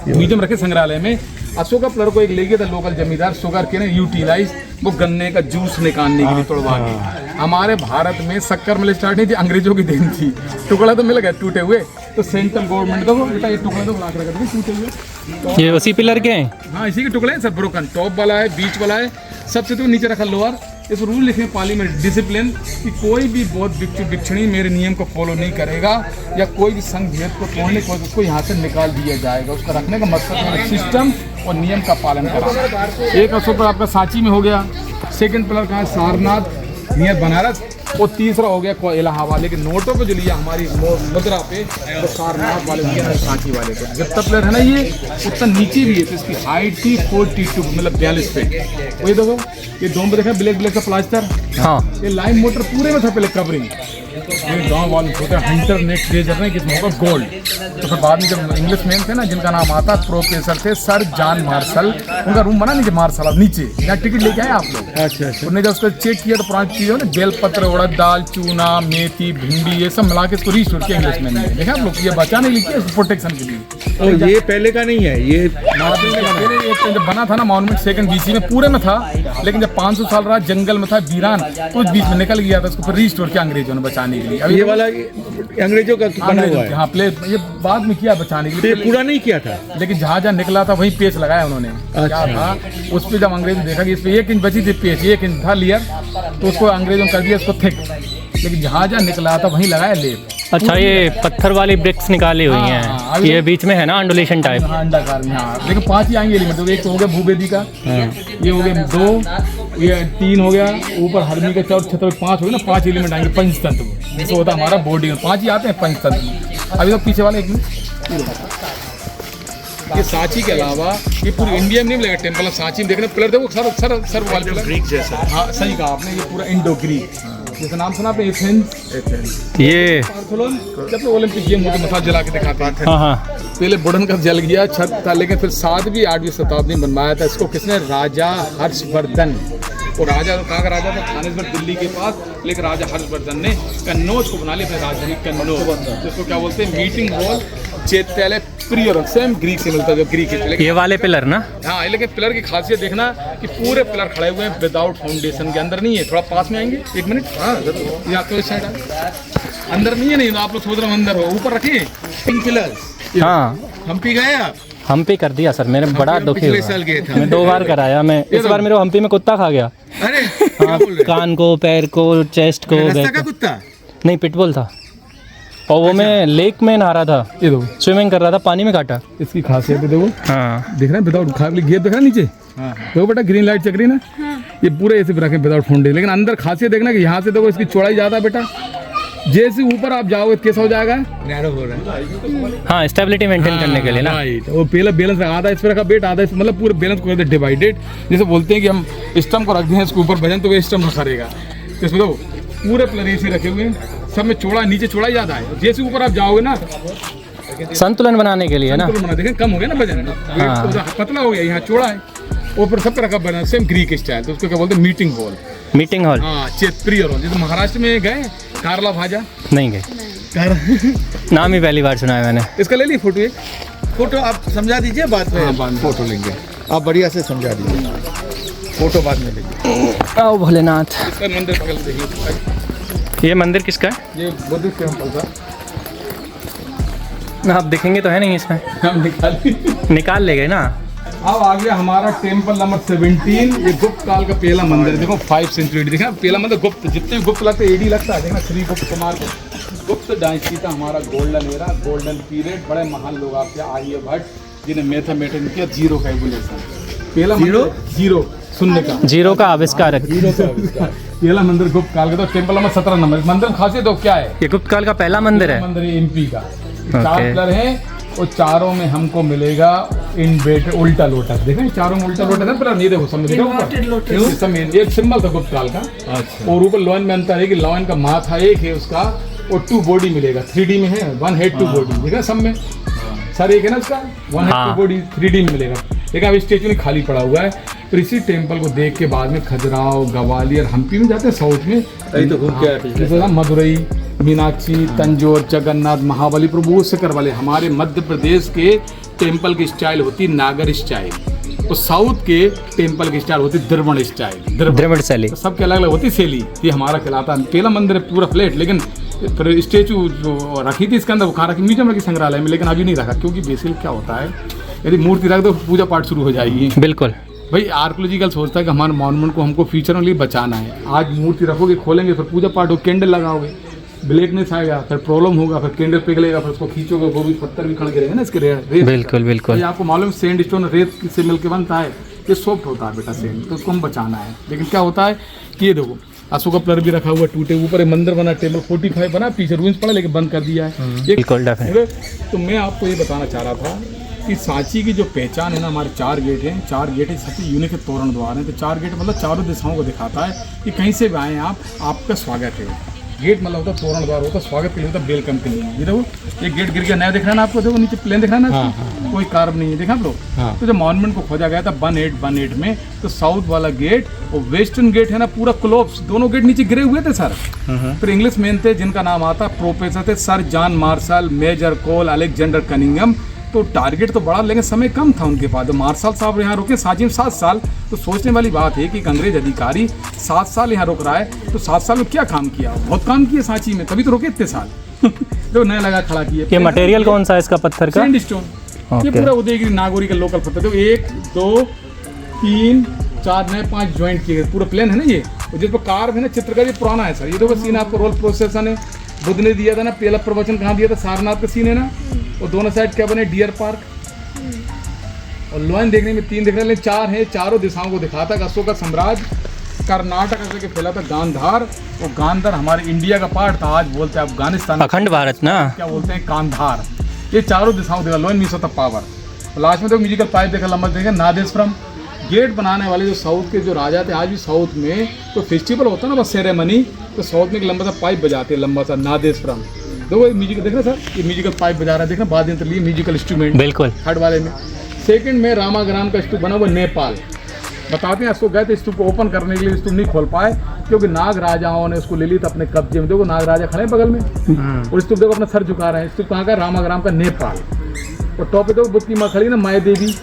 म्यूजियम रखे संग्रहालय में। अशोका पिलर को एक ले गया था लोकल जमींदार, शुगर के ने यूटिलाइज, वो गन्ने का जूस निकालने के लिए तोड़वा के। हमारे भारत में शक्कर मिल स्टार्ट नहीं थी, अंग्रेजों की देन थी। टुकड़ा तो मिल गया टूटे हुए, तो सेंट्रल गवर्नमेंट तो बेटा ये टुकड़े तो बुला के रखे थे टूटे हुए। ये उसी पिलर के हैं? हाँ, इसी के टुकड़े हैं सर, ब्रोकन। टॉप वाला है, बीच वाला है, सबसे तो नीचे रखा लोअर। इस रूल लिखे पार्लियामेंट डिसिप्लिन कि कोई भी बौद्ध भिक्षु भिक्षुणी मेरे नियम को फॉलो नहीं करेगा, या कोई भी संघ भेद को तोड़ने को उसको यहाँ से निकाल दिया जाएगा। उसका रखने का मकसद सिस्टम और नियम का पालन कराना। एक अशोक आपका सांची में हो गया, सेकंड पिलर कहाँ है, सारनाथ नियर बनारस, और तीसरा हो गया इलाहाबाद। लेकिन नोटों पे जो लिया हमारी मुद्रा पे, तो सारनाथ वाले लिया, सांची वाले पे। जितना पिलर है ना ये, उतना नीचे भी है, तो इसकी हाइट थी 42 मतलब 42 फीट। वही देखो ये डोम पे देखा ब्लैक ब्लैक का प्लास्टर। हाँ, ये लाइन मोटर पूरे में था पहले कवरिंग। ये गाँव वाले होते हंटर नेट ट्रेजर नहीं, किसमें होगा गोल्ड। तो फिर बाद में जब इंग्लिश मैन थे ना, जिनका नाम आता प्रोफेसर थे सर जॉन मार्शल, उनका रूम बना नीचे मार्शल, अब नीचे यहाँ टिकट लेके आए आप लोग। अच्छा। उन्होंने जब उसको चेक किया तो पुरानी चीज़ों ने बेलपत्र, उड़द दाल, चूना, मेथी, भिंडी, ये सब मिला के इसको रीस्टोर किया इंग्लिश मैन ने। देखा आप लोग, ये बचाने के लिए, प्रोटेक्शन के लिए। और ये पहले का नहीं है, ये पहले एक जब बना था ना मॉन्यूमेंट सेकंड बीसी में पूरे में था, लेकिन जब 500 साल रहा जंगल में था वीरान, तो उस बीच में निकल गया था, उसको फिर रिस्टोर किया अंग्रेजों ने बचाने के लिए। अब ये वाला अंग्रेजों का बना हुआ है। हाँ प्लेट ये बाद में किया बचाने के लिए, पूरा नहीं किया था, लेकिन जहाँ जहाँ निकला था वही पेच लगाया उन्होंने। क्या था उस पर, जब अंग्रेज देखा कि इस पे 1 इंच बची थी पेच, 1 इंच था लेयर, तो उसको अंग्रेजों ने कर दिया इसको थिक, लेकिन जहाँ जहाँ निकला था वहीं लगाया लेप। अच्छा, ये पत्थर वाली ब्रिक्स निकाली हुई हैं, ये बीच में है ना अंडुलेशन टाइप। हाँ अंडाकार में, हाँ लेकिन 5 ही आएंगे एलिमेंट। एक तो हो गया भूवेदी का, ये हो गया 2, ये 3 हो गया, ऊपर हरमी का 4 छत्र 5 हो गया ना, 5 एलिमेंट आएंगे पंचतंत्र में, जिसको होता है हमारा बॉडी में 5 ही आते हैं पंचतंत्र में। अभी तो पीछे वाले एक मिनट, ये सांची के अलावा ये पूरी इंडिया में नहीं मिलेगा टेम्पल। सांची में देखने पिलर देखो, सर वाले पिलर ग्रीक जैसा। हाँ सही कहा आपने, ये पूरा इंडो ग्रीक, जैसे नाम सुना आपने एथेंस। ये जब तो ओलंपिक गेम होते मसाज जला के दिखाते हैं। हाँ हाँ, पहले बुढ़न का जल गया छत था, लेकिन फिर 7वीं 8वीं शताब्दी में बनवाया था इसको। किसने? राजा हर्षवर्धन। और राजा कहाँ का राजा था? थानेसर दिल्ली के पास, लेकिन राजा हर्षवर्धन ने कन्नौज को बना लिया अपनी राजधानी कन्नौज, जिसको क्या बोलते हैं मीटिंग हॉल, चैत्यालय, प्रिय, सेम ग्रीक से मिलता है, जो ग्रीक है। ये वाले पिलर ना? हाँ, लेकिन पिलर की खासियत देखना कि पूरे पिलर खड़े हुए हैं विदाउट फाउंडेशन के, अंदर नहीं है। थोड़ा पास में आएंगे 1 मिनट। हाँ या तो इस साइड अंदर नहीं है, नहीं तो आप लोग सोच रहे हो अंदर हो, ऊपर रखिए पिंक पिलर्स। हाँ, हम्पी गए आप? हम्पी कर दिया सर, मेरे बड़ा दुखी पिछले हुआ। साल गए थे, मैं 2 बार कराया। मैं इस बार मेरे हम्पी में कुत्ता खा गया। अरे हाँ, कान को, पैर को, चेस्ट को, बैक का को। कुत्ता नहीं, पिटबुल था, और वो मैं लेक में नहा रहा था, ये देखो स्विमिंग कर रहा था, पानी में काटा। इसकी खासियत है, देखो हाँ, देख रहे हैं विदाउट खाली गेट दिख रहा है नीचे। देखो बेटा ग्रीन लाइट चक रही है ना, ये पूरे ऐसे रखे विदाउट फाउंडेशन। लेकिन अंदर खासियत देखना कि यहाँ से देखो इसकी चौड़ाई ज्यादा है बेटा, जैसे ऊपर आप जाओगे कैसा हो जाएगा, नैरो हो रहा है। हाँ, स्टेबिलिटी मेंटेन करने के लिए ना। राइट, वो पहले बैलेंस आधा इस पर रखा बेट, आधा इस, मतलब पूरे बैलेंस को डिवाइडेड। जैसे बोलते हैं कि हम स्टम्प को रख दें इसके ऊपर वजन, तो वो स्टम्प करेगा। तो इसमें तो पूरे प्लेन ऐसे रखे हुए हैं, सब में चौड़ा, नीचे चौड़ा ज्यादा है। जैसे ऊपर आप जाओगे ना, संतुलन बनाने के लिए ना। देखें कम हो गया ना वजन, पतला हो गया, यहाँ चौड़ा है, ऊपर सब रखा बना सेम ग्रीक स्टाइल। तो उसको क्या बोलते हैं? Meeting hall. Meeting hall. हाँ, प्रिय हॉल। जैसे महाराष्ट्र में गए कारला भाजा, नहीं गए, नाम ही पहली बार सुना है मैंने। इसका ले ली फोटो, एक फोटो आप समझा दीजिए, बाद में फोटो लेंगे, आप बढ़िया से समझा दीजिए, फोटो बाद में लेंगे। आओ भोलेनाथ। इसका मंदिर पकड़ देखिए, ये मंदिर किसका है? ये बुद्धिस्ट टेम्पल था। आप देखेंगे तो है नहीं इसमें, हम निकाल ले गए ना। अब आ गया हमारा टेम्पल नंबर 17। ये गुप्त काल का पहला मंदिर है। देखो 5 सेंचुरी, देखा पहला मंदिर गुप्त, जितने गुप्त लगते हैं एडी लगता है। देखना श्री गुप्त कुमार गुप्त डायनेस्टी था हमारा, गोल्डन एरा, गोल्डन पीरियड। बड़े महान लोग आपके आर्यभट्ट जिन्हें मैथमेटिक्स किया, जीरो का एवोल्यूशन। पहला जीरो शून्य का, जीरो का आविष्कारक। पहला मंदिर गुप्त काल का। तो टेम्पल नंबर 17 नंबर। मंदिर खासियत तो क्या है? ये गुप्त काल का पहला मंदिर है। मंदिर एमपी का। 4 पिलर है, और चारों में हमको मिलेगा इनवेट उल्टा लोटस। देखें चारों में उल्टा लोटस है, पर नहीं देखो समझ देखो, एक सिंबल था गुप्त काल का। अच्छा। और ऊपर लॉयन में अंतर है कि लॉयन का माथा एक है उसका, और 2 बॉडी मिलेगा, 3D में है, 1 हेड 2 बॉडी। देखा सब में सर एक है ना उसका, 1 हेड 2 बॉडी 3D में मिलेगा। लेकिन अब स्टेचू में खाली पड़ा हुआ है। तो इसी टेम्पल को देख के बाद में खजुराहो, ग्वालियर, हम्पी में जाते हैं साउथ में, जैसे मदुरई, मीनाक्षी, तंजौर, जगन्नाथ, महाबलीपुर, वो शिखर वाले। हमारे मध्य प्रदेश के टेम्पल की स्टाइल होती नागर स्टाइल, तो साउथ के टेम्पल की स्टाइल होती द्रविड़ स्टाइल, द्रविड़ शैली। सबके अलग अलग होती शैली। ये हमारा कहलाता है पहला मंदिर है पूरा फ्लैट, लेकिन फिर स्टेचू जो रखी थी इसके अंदर वो कहाँ रखी? म्यूजियम रखी संग्रहालय में, लेकिन अभी नहीं रखा, क्योंकि बेसिकली क्या होता है, यदि मूर्ति रख दो पूजा पाठ शुरू हो जाएगी। बिल्कुल भाई, आर्कोलॉजिकल सोचता है कि हमारे मॉन्यूमेंट को हमको फ्यूचर में लिए बचाना है। आज मूर्ति रखोगे, खोलेंगे, फिर पूजा पाठ हो, कैंडल लगाओगे, ब्लैकनेस आएगा, फिर प्रॉब्लम होगा, फिर कैंडल पिघलेगा, फिर उसको खींचोगे, वो भी पत्थर भी खड़ गिरेगा ना इसके रेत। बिल्कुल बिल्कुल। आपको मालूम है सैंड स्टोन रेत से मिलकर बनता है, ये सॉफ्ट होता है बेटा सैंड, तो उसको हम बचाना है। लेकिन क्या होता है कि ये देखो अशोक का पिलर भी रखा हुआ टूटे, ऊपर एक मंदिर बना, टेम्पल 45 बना, पीछे रूइंस पड़ा, लेकिन बंद कर दिया है। बिल्कुल। तो मैं आपको ये बताना चाह रहा था कि सांची की जो पहचान है ना, हमारे 4 गेट हैं, 4 गेट है, सबसे यूनिक तोरण द्वार हैं। तो 4 गेट मतलब चारों दिशाओं को दिखाता है कि कहीं से भी आए आप, आपका स्वागत है। गेट मतलब होता है तोरण द्वार, होता है स्वागत के लिए, होता है वेलकम के लिए। ये देखो एक गेट गिर गया, नया दिख रहा है ना आपको, देखो नीचे प्लेन दिख रहा है ना, कोई कार्व नहीं है, देखा आप लोग। तो जब मॉन्यूमेंट को खोजा गया था 1818 में, तो साउथ वाला गेट और वेस्टर्न गेट है ना पूरा क्लोब्स, दोनों गेट नीचे गिरे हुए थे सर। फिर इंग्लिश मैन थे जिनका नाम आता प्रोफेसर थे सर जॉन मार्शल, मेजर कोल, अलेक्जेंडर कनिंगम, तो टारगेट तो बड़ा, लेकिन समय कम था उनके पास। मार्शल साहब यहाँ रुके सांची में 7 साल, तो सोचने वाली बात है कि एक अंग्रेज अधिकारी 7 साल यहाँ रुक रहा है, तो 7 साल में क्या काम किया? बहुत काम किया सांची में, तभी तो रुके इतने साल। जो नया लगा खड़ा किया। ये मटेरियल कौन सा है इसका पत्थर का? सैंडस्टोन। ये पूरा उदयगिरी नागौरी का लोकल पत्थर। तो 1 2 3 4 नए 5 ज्वाइंट किए गए, पूरा प्लेन है ना ये। और जिस पर कार है ना चित्रकारी, ये पुराना है सर। ये देखो सीन आपको रोल प्रोसेसन है, बुद्ध ने दिया था ना, पहला प्रवचन कहाँ दिया था? सारनाथ का सीन है ना। और दोनों साइड क्या बने? Deer park. और लोयन देखने में 3 दिख रहे हैं, लेकिन 4 है। चारों दिशाओं को दिखाता है। अशोक का साम्राज्य कर्नाटक से फैला था गांधार, और गांधार हमारे इंडिया का पार्ट था। आज बोलते हैं अफगानिस्तान, अखंड भारत ना, क्या बोलते हैं? कांधार। ये चारों दिशाओं देखा। लोयन मीन्स होता पावर। लास्ट में तो म्यूजिकल पाइप देखा, लंबा देखा, नादेशपुरम। गेट बनाने वाले जो साउथ के जो राजा थे, आज भी साउथ में तो फेस्टिवल होता है ना, बस सेरेमनी, तो साउथ में एक लंबा सा पाइप बजाते हैं, लंबा सा नादेशपुरम। देखो म्यूजिक देख रहे सर, ये म्यूजिकल पाइप बजा रहा है, देखना बाद यंत्र लिए म्यूजिकल इंस्ट्रूमेंट। बिल्कुल। थर्ड वाले में। सेकंड में रामाग्राम का स्तूप बना हुआ नेपाल। बताते हैं इसको गए थे स्तूप को ओपन करने के लिए, स्तूप नहीं खोल पाए क्योंकि नाग राजाओं ने उसको ले ली था अपने कब्जे में। देखो नाग राजा खड़े हैं बगल में, और स्तूप देखो अपना सर झुका रहे हैं। स्तूप कहाँ का? रामाग्राम का, नेपाल। और टॉप पे देखो बुद्ध की माँ खड़ी ना, माया देवी,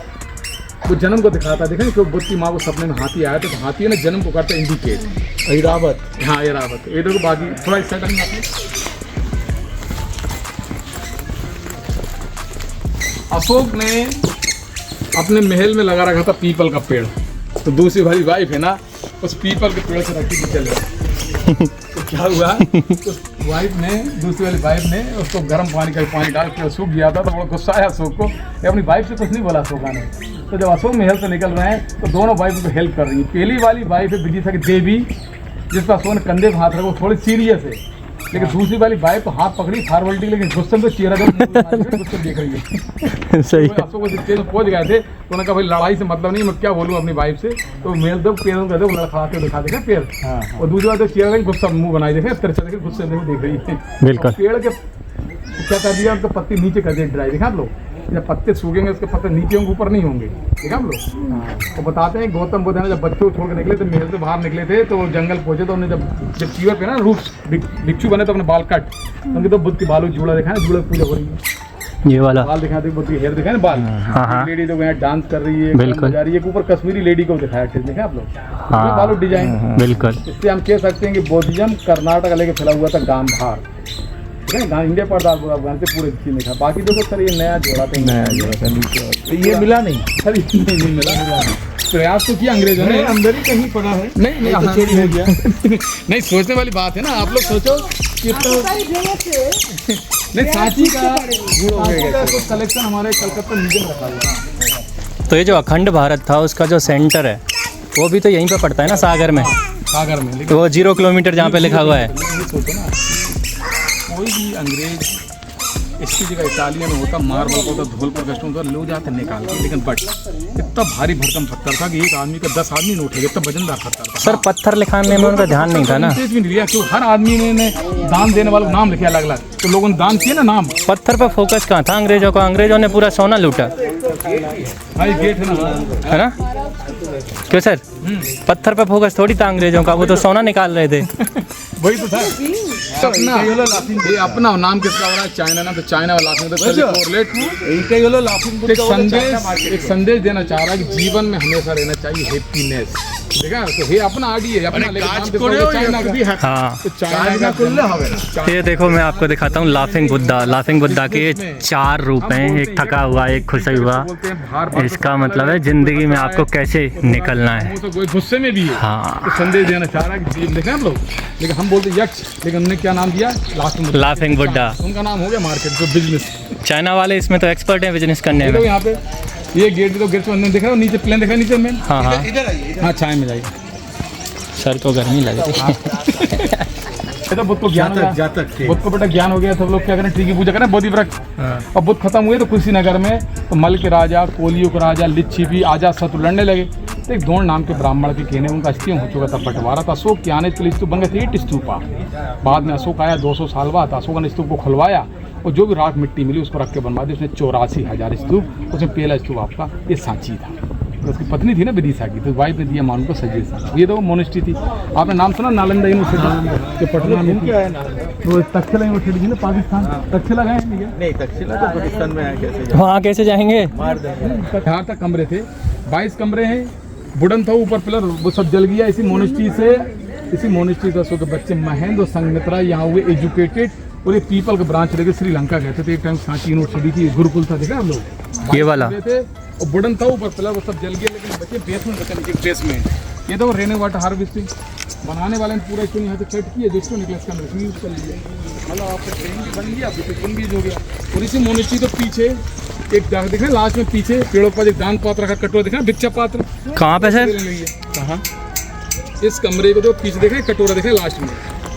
वो जन्म को दिखाता है। देखें क्योंकि बुद्ध की माँ को सपने में हाथी आया था, तो हाथी ने जन्म को करता इंडिकेट। ऐरावत, हाँ ऐरावत। ये देखो बाकी थोड़ा इस साइड आपने अशोक ने अपने महल में लगा रखा था पीपल का पेड़। तो दूसरी वाली वाइफ है ना, उस पीपल के पेड़ से रखी थी चल। तो क्या हुआ? उस वाइफ ने, दूसरी वाली वाइफ ने उसको गर्म पानी का पानी डाल के सूख गया था। तो बड़ा गुस्सा आया अशोक को। अपनी वाइफ से कुछ नहीं बोला अशोका ने। तो जब अशोक महल से निकल रहे हैं तो दोनों वाइफ को हेल्प कर रही है। पहली वाली वाइफ है विदिशा की देवी, जिस पर अशोक ने कंधे पर हाथ रखा, वो थोड़ी सीरियस है। लेकिन दूसरी वाली वाइफ तो हाथ पकड़ी फारवर्ल्टी, लेकिन गुस्से में तो चेहरा गुस्से देख रही है। सही। अशोक को स्टेज में पहुंच गए थे, तो उन्होंने कहा भाई लड़ाई से मतलब नहीं, मैं क्या बोलूँ अपनी वाइफ से। तो मेल दो पैरों का दो लड़खड़ा के दिखा देखे पैर। और दूसरी बात तो चेहरा गुस्सा मुंह बनाई देखे, तिरछा देखे, गुस्से में देख रही है। बिल्कुल। पेड़ के क्या कर दिया, उनके पत्ते नीचे कर दिए ड्राई। देखा आप लोग, जब पत्ते सूखेंगे उसके पत्ते नीचे होंगे, ऊपर नहीं होंगे। देखा आप लोग। तो बताते हैं गौतम बुद्ध ने जब बच्चों को छोड़ के निकले थे, महल से बाहर निकले थे, तो जंगल पहुंचे, तो उन्हें जब चीवर पे ना रूप भिक्षु बने, तो अपने बाल कट, उनके तो बुद्ध की बालों जूड़ा दिखा है, जूड़ा पूजा हो रही है। ये वाला बाल दिखाते बुद्ध की हेयर दिखा है ना, बाल। लेडी तो यहाँ डांस कर रही है, बिल्कुल जा रही है। ऊपर कश्मीरी लेडी को दिखाया ठीक है आप लोग, बालों डिजाइन। बिल्कुल। इससे हम कह सकते हैं कि बौद्धिज्म कर्नाटक लेके फैला हुआ था गांधार। इंडिया पर्दार अफगान से पूरे चीज लिखा। बाकी देखो सर ये नया जोड़ा था, नया जोड़ा था नीचे, तो ये मिला नहीं सर, ये नहीं मिला। प्रयास तो किया अंग्रेजों ने, अंदर ही कहीं पड़ा है। नहीं तो चोरी हो गया। नहीं, सोचने वाली बात है ना। आप लोग सोचो कि तो नहीं, सांची का कलेक्शन हमारे कलकत्ता म्यूजियम रखा हुआ है। तो ये जो अखंड भारत था उसका जो सेंटर है वो भी तो यहीं पे पड़ता है ना, सागर में। सागर में, तो वो 0 किलोमीटर जहाँ पे लिखा हुआ है। सोचो ना, कोई भी अंग्रेज इसकी जगह इटालियन होता, मार्बल होता, धूल पर कस्ट होता, लो जाते निकाल के। लेकिन बट इतना भारी भरकम पत्थर था कि एक आदमी का 10 आदमी नहीं उठेगा, इतना वजनदार पत्थर था। सर पत्थर लिखाने में उनका ध्यान नहीं था ना, भी नहीं लिया, क्यों? हर आदमी ने दान देने वालों नाम लिखे अलग अलग, तो लोगों ने दान किया ना नाम। पत्थर पर फोकस कहाँ था अंग्रेजों का? अंग्रेजों ने पूरा सोना लूटा। भाई गेट है ना, क्यों सर? पत्थर पे फोकस थोड़ी था अंग्रेजों का, वो तो सोना निकाल रहे थे। वही तो था। अपना ये अपना नाम किसका हो रहा है? चाइना ना, तो चाइना वाला एक संदेश देना चाह रहा है कि जीवन में हमेशा रहना चाहिए हैप्पीनेस। देखा तो ये अपना आड़ी है, अपना चाइना का। हाँ, तो चाइना का ये देखो मैं आपको दिखाता हूँ लाफिंग बुद्धा। लाफिंग बुद्धा के 4 रूप हैं, एक थका हुआ, एक खुश हुआ। इसका मतलब है जिंदगी में आपको कैसे निकलना है। गुस्से में भी है। हाँ, तो संदेश देना चाह रहा है कि देखें आप लोग, लेकिन हम बोलते यक्ष, लेकिन उन्होंने क्या नाम दिया? लाफिंग बुद्धा। उनका नाम हो गया मार्केट जो बिजनेस। चाइना वाले इसमें तो एक्सपर्ट हैं बिजनेस करने में। यहाँ पे ये गेट तो गेट से देख रहे हो, नीचे प्लेन देखा नीचे में। हाँ हाँ, हाँ छाए में जाइए। सर को गर्मी लग रही है। तो बुद्ध को ज्ञान हो गया, बुद्ध को बेटा ज्ञान हो गया, सब लोग क्या करें? ट्री की पूजा करें, बोधि वृक्ष। और बुद्ध खत्म हुए तो कुशीनगर में तो मल के राजा, कोलियों के राजा, लिच्छवी, आजाद शत्रु लड़ने लगे। तो एक दोण नाम के ब्राह्मण के कहने उनका अस्थियों हो चुका था बंटवारा। तो अशोक के आने के लिए स्तूप बन गए थे 8 स्तूपा। बाद में अशोक आया 200 साल बाद, अशोक ने स्तूप को खुलवाया और जो भी राख मिट्टी मिली उसको रख के बनवा दी। उसने 84,000 स्तूप। उसमें पहला स्तूप आपका ये सांची था। पर उसकी पत्नी थी ना विदिशा की, तो वाइफ ने दिया माउंट को सजेशन। ये तो मोनेस्ट्री थी, आपने नाम सुना नालंदा यूनिवर्सिटी जो पटना में थी, वो तक्षशिला यूनिवर्सिटी थी ना पाकिस्तान, तक्षशिला गए नहीं? तक्षशिला तो पाकिस्तान में है, कैसे वहाँ कैसे जाएंगे? मार देंगे। यहाँ तक कमरे थे, 22 कमरे हैं, वुडन था ऊपर पिलर, वो सब जल गया। इसी मोनेस्ट्री से 10 के बच्चे महेंद्र और संगमित्रा यहाँ हुए एजुकेटेड, और एक पीपल का ब्रांच लेके श्रीलंका गए थे। एक टाइम सांची यूनिवर्सिटी थी, गुरुकुल था, देखा हम लोग ये वाला थे, और वुडन था ऊपर पिलर, वो सब जल गया। लेकिन बच्चे बेसमेंट रखा नीचे बेसमेंट। ये तो रेन वाटर हार्वेस्टिंग बनाने वाले ने पूरा इसको यहाँ से सेट किया, जो इसको निकला इसका अंदर यूज कर लिया। मतलब आपका ट्रेन भी बन गया, बिल्कुल भी हो गया। और इसी मोनेस्ट्री तो पीछे एक जगह दिख रहा है, लास्ट में पीछे पेड़ों पर एक दान पात्र रखा, कटोरा दिख रहा है, भिक्षा पात्र। कहाँ पे सर? कहाँ? इस कमरे को तो पीछे देख रहे हैं, कटोरा दिख रहा है लास्ट में।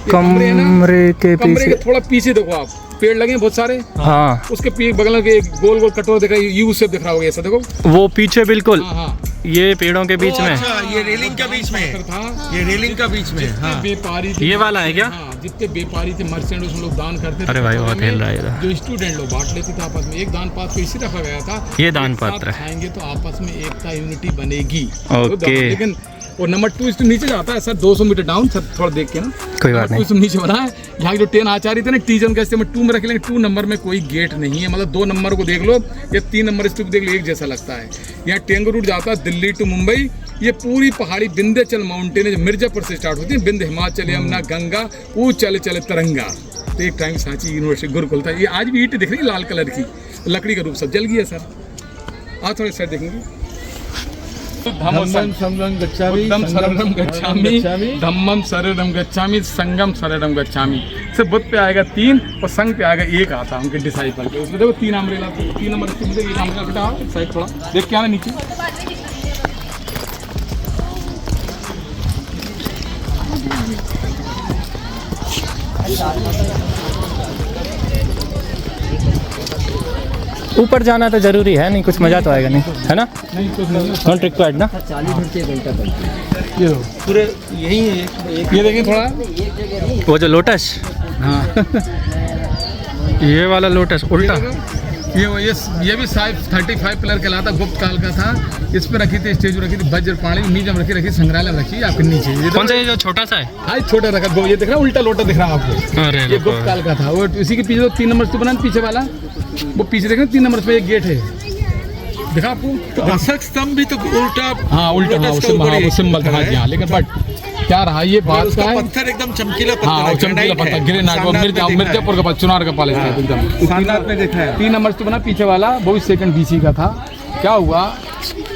कमरे के कमरे पीछे के थोड़ा पीछे देखो आप, पेड़ लगे हैं बहुत सारे। हाँ, उसके बगल में एक गोल गोल कटोरा दिख रहा है, यू शेप दिख रहा होगा ऐसा, देखो वो पीछे बिल्कुल। हाँ, ये पेड़ों के बीच में अच्छा, ये रेलिंग का बीच में था, ये रेलिंग का बीच में। जितने हाँ। व्यापारी थे, ये वाला है क्या? हाँ, जितने व्यापारी थे, मर्चेंट, उसमें लोग दान करते थे। अरे भाई बहुत हिल रहा है इधर। जो स्टूडेंट लोग बांट लेते थे आपस में, एक दान पात्र इसी रखा गया था, ये दान एक साथ पात्र है। खाएंगे तो आपस में एकता यूनिटी बनेगी। ओके। लेकिन और नंबर 2 इस नीचे जाता है सर, 200 मीटर डाउन सर, थोड़ा देख के ना, कोई बात नहीं। इस नीचे बना है। यहाँ की जो 10 आचार्य थे ना, टीचर के में 2 में रख लेंगे, 2 नंबर में कोई गेट नहीं है। मतलब 2 नंबर को देख लो या 3 नंबर स्टूप देख लो, एक जैसा लगता है। यहाँ टेंगू रूट जाता है दिल्ली टू मुंबई। ये पूरी पहाड़ी विंध्याचल माउंटेन है, जो मिर्जापुर से स्टार्ट होती है, विंध्य, हिमाचल, यमुना, गंगा, वो चले चले तरंगा। तो एक टाइम सांची यूनिवर्सिटी गुरुकुल था। ये आज भी ईंट दिख रही है लाल कलर की, लकड़ी का रूप सब जल गया सर। आज थोड़े साइड देखेंगे, धम्मं शरणं गच्छामि, बुद्धं शरणं गच्छामि, धम्मं शरणं गच्छामि, संघं शरणं गच्छामि। से बुद्ध पे आएगा 3 और संघ पे आएगा 1 आता उनके डिसाइपल पे। उसमें देखो 3 अम्ब्रेला, 3 नंबर स्टूप से 1 अम्ब्रेला बेटा, आओ साइड थोड़ा देख के आना नीचे। ऊपर जाना तो जरूरी है नहीं, कुछ मजा तो आएगा नहीं, है ना? नहीं कुछ नहीं, नॉट रिक्वायर्ड ना? 40 मिनट 1 घंटा ये पूरे यही है। ये देखें थोड़ा, वो जो लोटस, हाँ ये वाला लोटस उल्टा, ये भी 35 पिलर कहलाता, गुप्त काल का था। इस पर रखी थी, स्टेज रखी थी, वज्रपाणी म्यूजियम रखी, संग्रहालय में रखी आपके नीचे। ये कौन सा ये जो छोटा सा है? हाँ छोटा रखा, ये दिख रहा है उल्टा लोटा दिख रहा है आपको। अरे ये गुप्त काल का था। वो इसी के पीछे 3 नंबर से बना पीछे वाला, वो पीछे देख रहे 3 नंबर पे एक गेट है, दिखा आपको। तो अशोक स्तंभ भी तो उल्टा, हाँ उल्टा, हाँ वो सिंबल था जी, हाँ। लेकिन बट क्या रहा ये बात का है, पत्थर एकदम चमकीला पत्थर, हाँ चमकीला पत्थर, ग्रेनाइट, मिर्जापुर का चुनार का पैलेस है एकदम। सारनाथ में देखा है। 3 नंबर से बना पीछे वाला, वो भी 2nd BC का था। क्या हुआ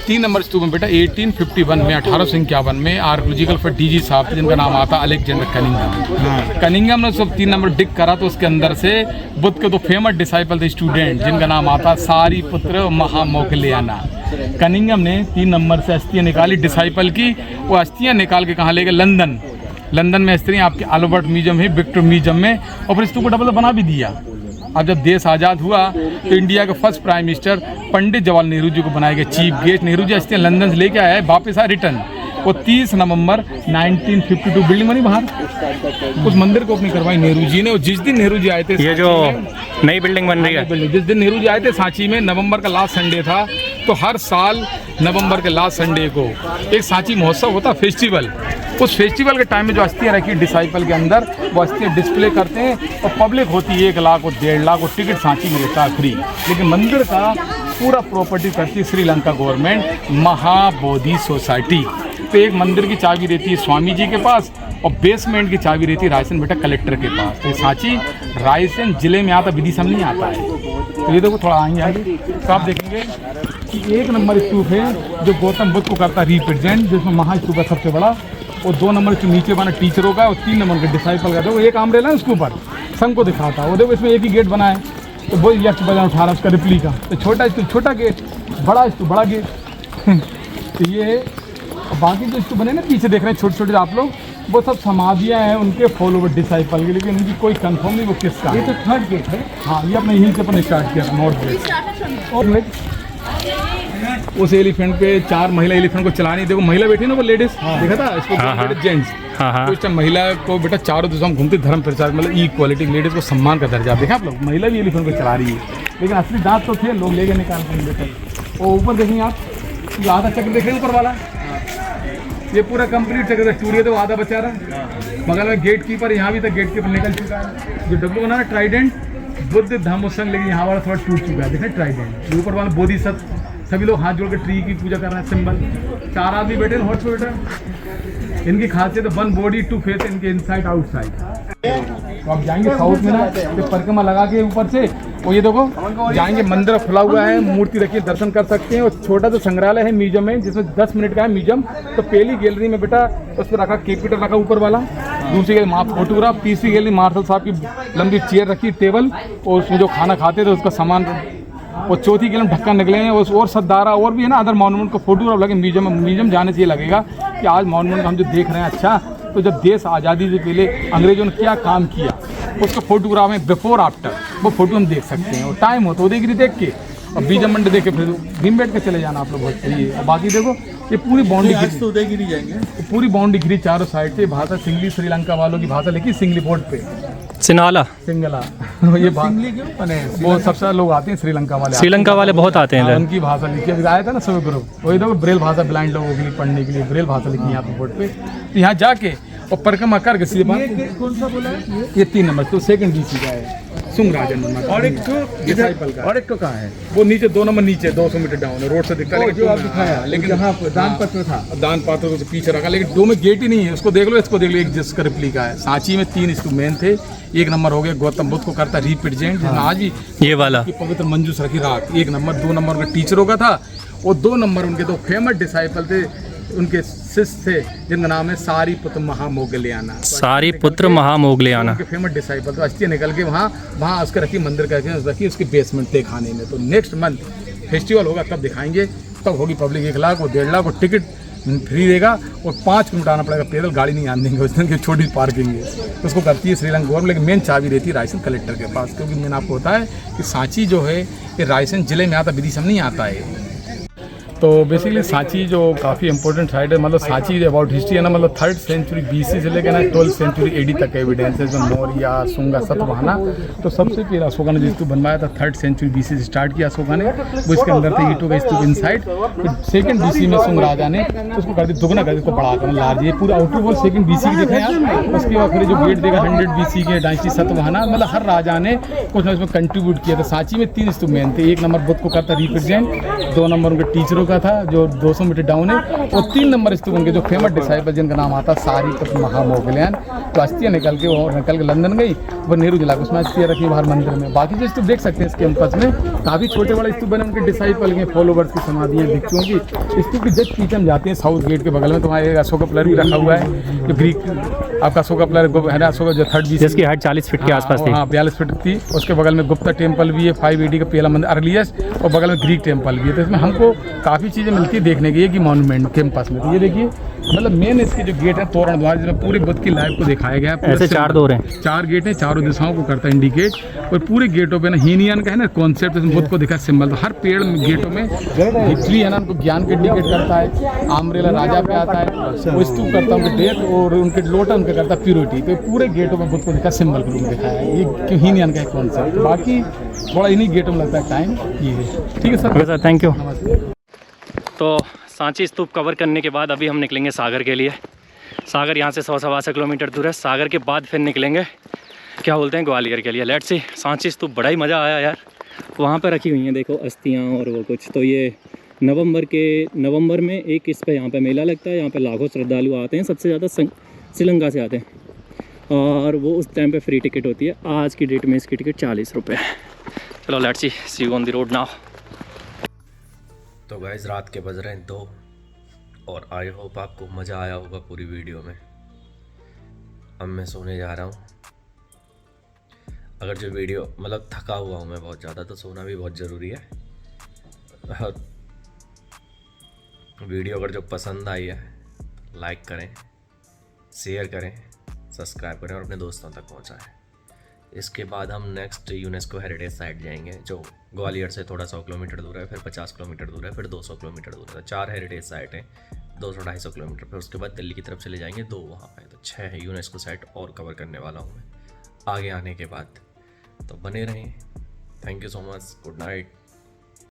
3 नंबर स्तूप में बेटा 1851 में 1851 में आर्कोलॉजिकल पर DG साहब थे, जिनका नाम आता अलेक्जेंडर कनिंघम। कनिंघम ने सब 3 नंबर डिग करा, तो उसके अंदर से बुद्ध के 2 फेमस डिसाइपल थे स्टूडेंट, जिनका नाम आता सारीपुत्र महामोगलियाना। कनिंघम ने 3 नंबर से अस्थियाँ निकाली डिसाइपल की। वो अस्थियाँ निकाल के कहाँ ले गए? लंदन में अस्थियाँ आपके अल्बर्ट म्यूजियम है, विक्टर म्यूजियम में, और फिर स्तूप को डबल बना भी दिया। अब जब देश आज़ाद हुआ तो इंडिया के first prime minister Pandit Jawaharlal Nehru ji को बनाए गए chief guest. Nehru ji अस्थियाँ London से लेके आए, वापस आए रिटर्न। वो 30 नवंबर 1952 बिल्डिंग बनी बाहर, उस मंदिर को अपनी करवाई नेहरू जी ने। और जिस दिन नेहरू जी आए थे, ये जो नई बिल्डिंग बन रही है, जिस दिन नेहरू जी आए थे सांची में, नवंबर का लास्ट संडे था। तो हर साल नवंबर के लास्ट संडे को एक सांची महोत्सव होता, फेस्टिवल। उस फेस्टिवल के टाइम में जो अस्थियाँ रखी डिसाइपल के अंदर, वो अस्थियाँ डिस्प्ले करते हैं, और पब्लिक होती है 1 लाख और 1.5 लाख, और टिकट सांची में रहता है फ्री। लेकिन मंदिर का पूरा प्रॉपर्टी करती है श्रीलंका गवर्नमेंट, महाबोधि सोसाइटी। तो एक मंदिर की चाबी रहती है स्वामी जी के पास, और बेसमेंट की चाबी रहती है रायसेन बेटा कलेक्टर के पास। तो सांची रायसेन जिले में आता, विदिशा में नहीं आता है। तो ये देखो थोड़ा आएंगे आगे, तो आप देखेंगे कि 1 नंबर स्तूप है जो गौतम बुद्ध को करता रिप्रेजेंट, जिसमें महास्तूप है सबसे बड़ा। और 2 नंबर के नीचे बना टीचरों का, और 3 नंबर के डिसाइपल का। देखो एक अम्ब्रेला है उसके ऊपर, संघ को दिखाता है। वो देखो इसमें एक ही गेट बना है, तो वो यक्ष बजा 18 उसका रिप्लिका। तो छोटा स्तूप छोटा गेट, बड़ा स्तूप बड़ा गेट। तो ये बाकी जो स्तूप बने ना पीछे देख रहे हैं छोटे छोटे आप लोग, वो सब समाधियाँ हैं उनके फॉलोवर डिसाइपल की, लेकिन इनकी कोई कंफर्म नहीं वो किसका है। ये तो 3rd गेट है। हाँ ये अपने यहीं से अपन स्टार्ट किया था, नॉर्थ गेट। और उस एलिफेंट पे 4 महिला एलिफेंट को चलानी, देखो महिला बैठी ना, वो लेडीज देखा था इसको, जेंट्स। तो इस टाइम महिला को बेटा चारों दिशा में घूमती, धर्म प्रचार, मतलब इक्वालिटी, लेडीज को सम्मान का दर्जा। देखा आप लोग, महिला भी एलिफेंट को चला रही है, लेकिन असली दांत तो थे, लोग ले गए निकाल कर बेटा। और ऊपर देखेंगे आप, ये आधा चक्र देख रहे हैं ऊपर वाला, ये पूरा कंप्लीट चक्र टूरिया तो आधा बचा रहा। बगल में गेट कीपर, यहाँ भी तक गेट कीपर निकल चुका है। जो डब्लू बना है ट्राइडेंट बुद्ध धम्म संघ, लेकिन यहाँ वाला थोड़ा टूट चुका है, देखें ट्राइडेंट। ऊपर वाला बोधिसत्व, सभी लोग हाथ जोड़ के ट्री की पूजा कर रहे हैं, सिंबल। 4 आदमी बैठे हैं हॉट पे बेटा। इनकी खासियत है 1 बॉडी 2 फेस, इनके इनसाइड आउटसाइड। तो आप जाएंगे साउथ में ना, तो परिक्रमा लगा के ऊपर से वो ये देखो जाएंगे, मंदिर खुला हुआ है, मूर्ति रखिए, दर्शन कर सकते हैं। और छोटा सा संग्रहालय है म्यूजियम में, जिसमें 10 मिनट का है म्यूजियम। तो पहली गैलरी में बेटा उस पर रखा कैपिटल रखा ऊपर वाला, दूसरी गैलरी माँ फोटोग्राफ, तीसरी गैलरी मार्शल साहब की लंबी चेयर रखी, टेबल, और उसमें जो खाना खाते थे उसका सामान, और चौथी गैलरी में ढक्कन निकले हैं, और सद्दारा और भी है ना अदर मॉन्यूमेंट को फोटोग्राफ लगे म्यूजियम में। म्यूजियम जाने से ये लगेगा कि आज मॉन्यूमेंट हम जो देख रहे हैं, अच्छा तो जब देश आज़ादी से पहले अंग्रेजों ने क्या काम किया उसका फोटोग्राफ में बिफोर आफ्टर, वो फोटो हम देख सकते हैं। और टाइम हो तो उदयगिरी देख के और बीजम मंडी देख के फिर दिन बैठ के चले जाना आप लोग, बहुत सही है। और बाकी देखो ये पूरी बाउंड्री घिरी, उदयगिरी जाएंगे, पूरी बाउंड्री घिरी चारों साइड से। भाषा सिंगली, श्रीलंका वालों की भाषा लिखी सिंगली बोर्ड पे, सिंगला सिंगला। ये वो सबसे लोग आते हैं श्रीलंका वाले, श्रीलंका वाले बहुत आते हैं इधर। उनकी भाषा लिखी, अभी आया था ना सब ग्रुप, वही देखो ब्रेल भाषा ब्लाइंड लोगों के लिए पढ़ने के लिए ब्रेल भाषा लिखी है यहाँ पे बोर्ड पे। तो यहाँ जाके और परिक्रमा करके सीधे बात, कौन सा बोला है? ये 3 नंबर तो सेकंड बीसी का है, सुंगराजन। और एक तो डिसाइपल का, और एक तो कहाँ है? वो नीचे 2 नंबर नीचे 200 मीटर डाउन है, रोड से दिखता है, जो आप दिखाया, लेकिन जहाँ दान पत्र था, दान पात्र से पीछे रखा, लेकिन 2 में गेट ही नहीं है। उसको देख लो, इसको देख लो, एक जिसका रिप्लिका है। सांची में 3 स्तूप मेन थे, 1 नंबर हो गया गौतम बुद्ध को करता रिप्रेजेंट, आज भी ये वाला की पवित्र मंजूस रखी राख 1 नंबर। 2 नंबर उनके टीचरों का था, और 2 नंबर उनके 2 फेमस डिसाइपल थे, उनके शिष्य थे, जिनका नाम है सारीपुत्र महामोगलियाना। सारीपुत्र महामोगलियाना उनके फेमस डिसाइपल। तो अस्थि निकल के वहाँ उसके रखी, मंदिर का रखी, उसके बेसमेंट थे खाने में। तो नेक्स्ट मंथ फेस्टिवल होगा, तब दिखाएंगे, तब होगी पब्लिक 1 लाख और 1.5 लाख, और टिकट फ्री देगा, और 5 किलोमीटर आना पड़ेगा पैदल, गाड़ी नहीं आने देंगे उस दिन की, छोटी पार्किंग है। तो उसको करती है श्रीलंका गवर्नमेंट, लेकिन मेन चाबी रहती है रायसेन कलेक्टर के पास, क्योंकि मेन आपको होता है कि सांची जो है ये रायसेन जिले में आता, विदिशा में नहीं आता है। तो बेसिकली सांची जो काफ़ी इंपॉर्टेंट साइट है, मतलब सांची अबाउट हिस्ट्री है ना, मतलब 3rd सेंचुरी BC से लेकर ना 12th सेंचुरी AD तक एविडेंस है, इसमें मौर्य, शुंगा, सतवाहना। तो सबसे पहले अशोका ने जो स्तूप बनवाया था 3rd सेंचुरी BC से स्टार्ट किया अशोका ने, वो इसके अंदर थे ईंटों का स्तूप इनसाइड। फिर 2nd BC में शुंग राजा ने उसको कर दी दुगना, कर दी उसको बढ़ा कर लार्ज, ये पूरा आउटर वॉल 2nd BC की देखा यार। उसके बाद फिर जो गेट देखा 100 BC के डायनेस्टी सतवाहना, मतलब हर राजा ने कुछ ना उसमें कंट्रीब्यूट किया था। सांची में 3 स्तूप मेन थे, 1 नंबर बुद्ध को करता रिप्रेजेंट, 2 नंबर उनके टीचरों का था जो 200 मीटर डाउन है, और 3 नंबर स्तूप उनके जो फेमस डिसाइपल जिनका नाम आता सारीपुत्र महामोगलियान। तो अस्थियाँ निकल के लंदन गई, वो नेहरू जिला उसमें अस्थियाँ रखी बाहर मंदिर में। बाकी जो स्तूप देख सकते हैं इस कैंपस में काफ़ी छोटे बड़े स्तूप बने, उनके डिसाइपल के फॉलोवर्स की समाधियाँ, भिक्षुओं की। स्तूप की जस्ट पीछे हम जाते हैं साउथ गेट के बगल में, तो वहाँ एक अशोका पिलर भी रखा हुआ है, जो ग्रीक आपका अशोका पिलर है ना, अशोका जो 3rd BC जिसकी हाइट 40 फीट के आसपास थी। हाँ 42 फीट थी। उसके बगल में गुप्ता टेम्पल भी है, 5 AD का पहला मंदिर अर्लीस्ट, और बगल में ग्रीक टेम्पल भी है। तो इसमें हमको काफ़ी चीज़ें मिलती है देखने की, कि मॉन्यूमेंट कैंपस में। तो ये देखिए, मतलब मेन इसके जो गेट है तोरण द्वार, जिसमें पूरे बुद्ध की लाइफ को दिखाया गया है। ऐसे 4 डोर हैं, 4 गेट हैं, चारों दिशाओं को करता है इंडिकेट, और पूरे गेटों पे ना हीनियन का है ना कॉन्सेप्ट, इसमें बुद्ध को दिखा सिंबल। तो हर पेड़ में गेटों में हिस्ट्री है ना, उनको ज्ञान को इंडिकेट करता है। आमरेला राजा पे आता है, वो स्तूप करता है उनके डेथ, और उनके लोटा उनका करता है प्योरिटी। तो पूरे गेटों में बुद्ध को दिखा सिंबल के रूप में दिखाया है, ये हीनियन का कॉन्सेप्ट। बाकी थोड़ा इन्हीं गेटों में लगता है टाइम, ये है। ठीक है सर, थैंक यू। तो सांची स्तूप कवर करने के बाद अभी हम निकलेंगे सागर के लिए। सागर यहाँ से 100-125 किलोमीटर दूर है। सागर के बाद फिर निकलेंगे क्या बोलते हैं ग्वालियर के लिए। Let's see. सांची स्तूप बड़ा ही मज़ा आया यार, वहाँ पर रखी हुई हैं देखो अस्थियाँ और वो कुछ। तो ये नवंबर में एक इस पे यहाँ पे मेला लगता है, यहाँ पे लाखों श्रद्धालु आते हैं, सबसे ज़्यादा श्रीलंका से आते हैं, और वो उस टाइम पे फ्री टिकट होती है। आज की डेट में इसकी टिकट 40 रुपये है। चलो let's see you on the road now. तो गाइस रात के बज रहे हैं 2, और आई होप आपको मज़ा आया होगा पूरी वीडियो में। अब मैं सोने जा रहा हूँ। अगर जो वीडियो मतलब थका हुआ हूँ मैं बहुत ज़्यादा, तो सोना भी बहुत ज़रूरी है। वीडियो अगर जो पसंद आई है लाइक करें, शेयर करें, सब्सक्राइब करें और अपने दोस्तों तक पहुँचाएँ। इसके बाद हम नेक्स्ट यूनेस्को हेरिटेज साइट जाएंगे, जो ग्वालियर से थोड़ा 100 किलोमीटर दूर है, फिर 50 किलोमीटर दूर है, फिर 200 किलोमीटर दूर है। 4 हेरिटेज साइट हैं 200-250 किलोमीटर पर। उसके बाद दिल्ली की तरफ चले जाएंगे 2 वहाँ पे। तो 6 है यूनेस्को साइट और कवर करने वाला हूँ मैं आगे आने के बाद। तो बने रहें। Thank you so much. Good night.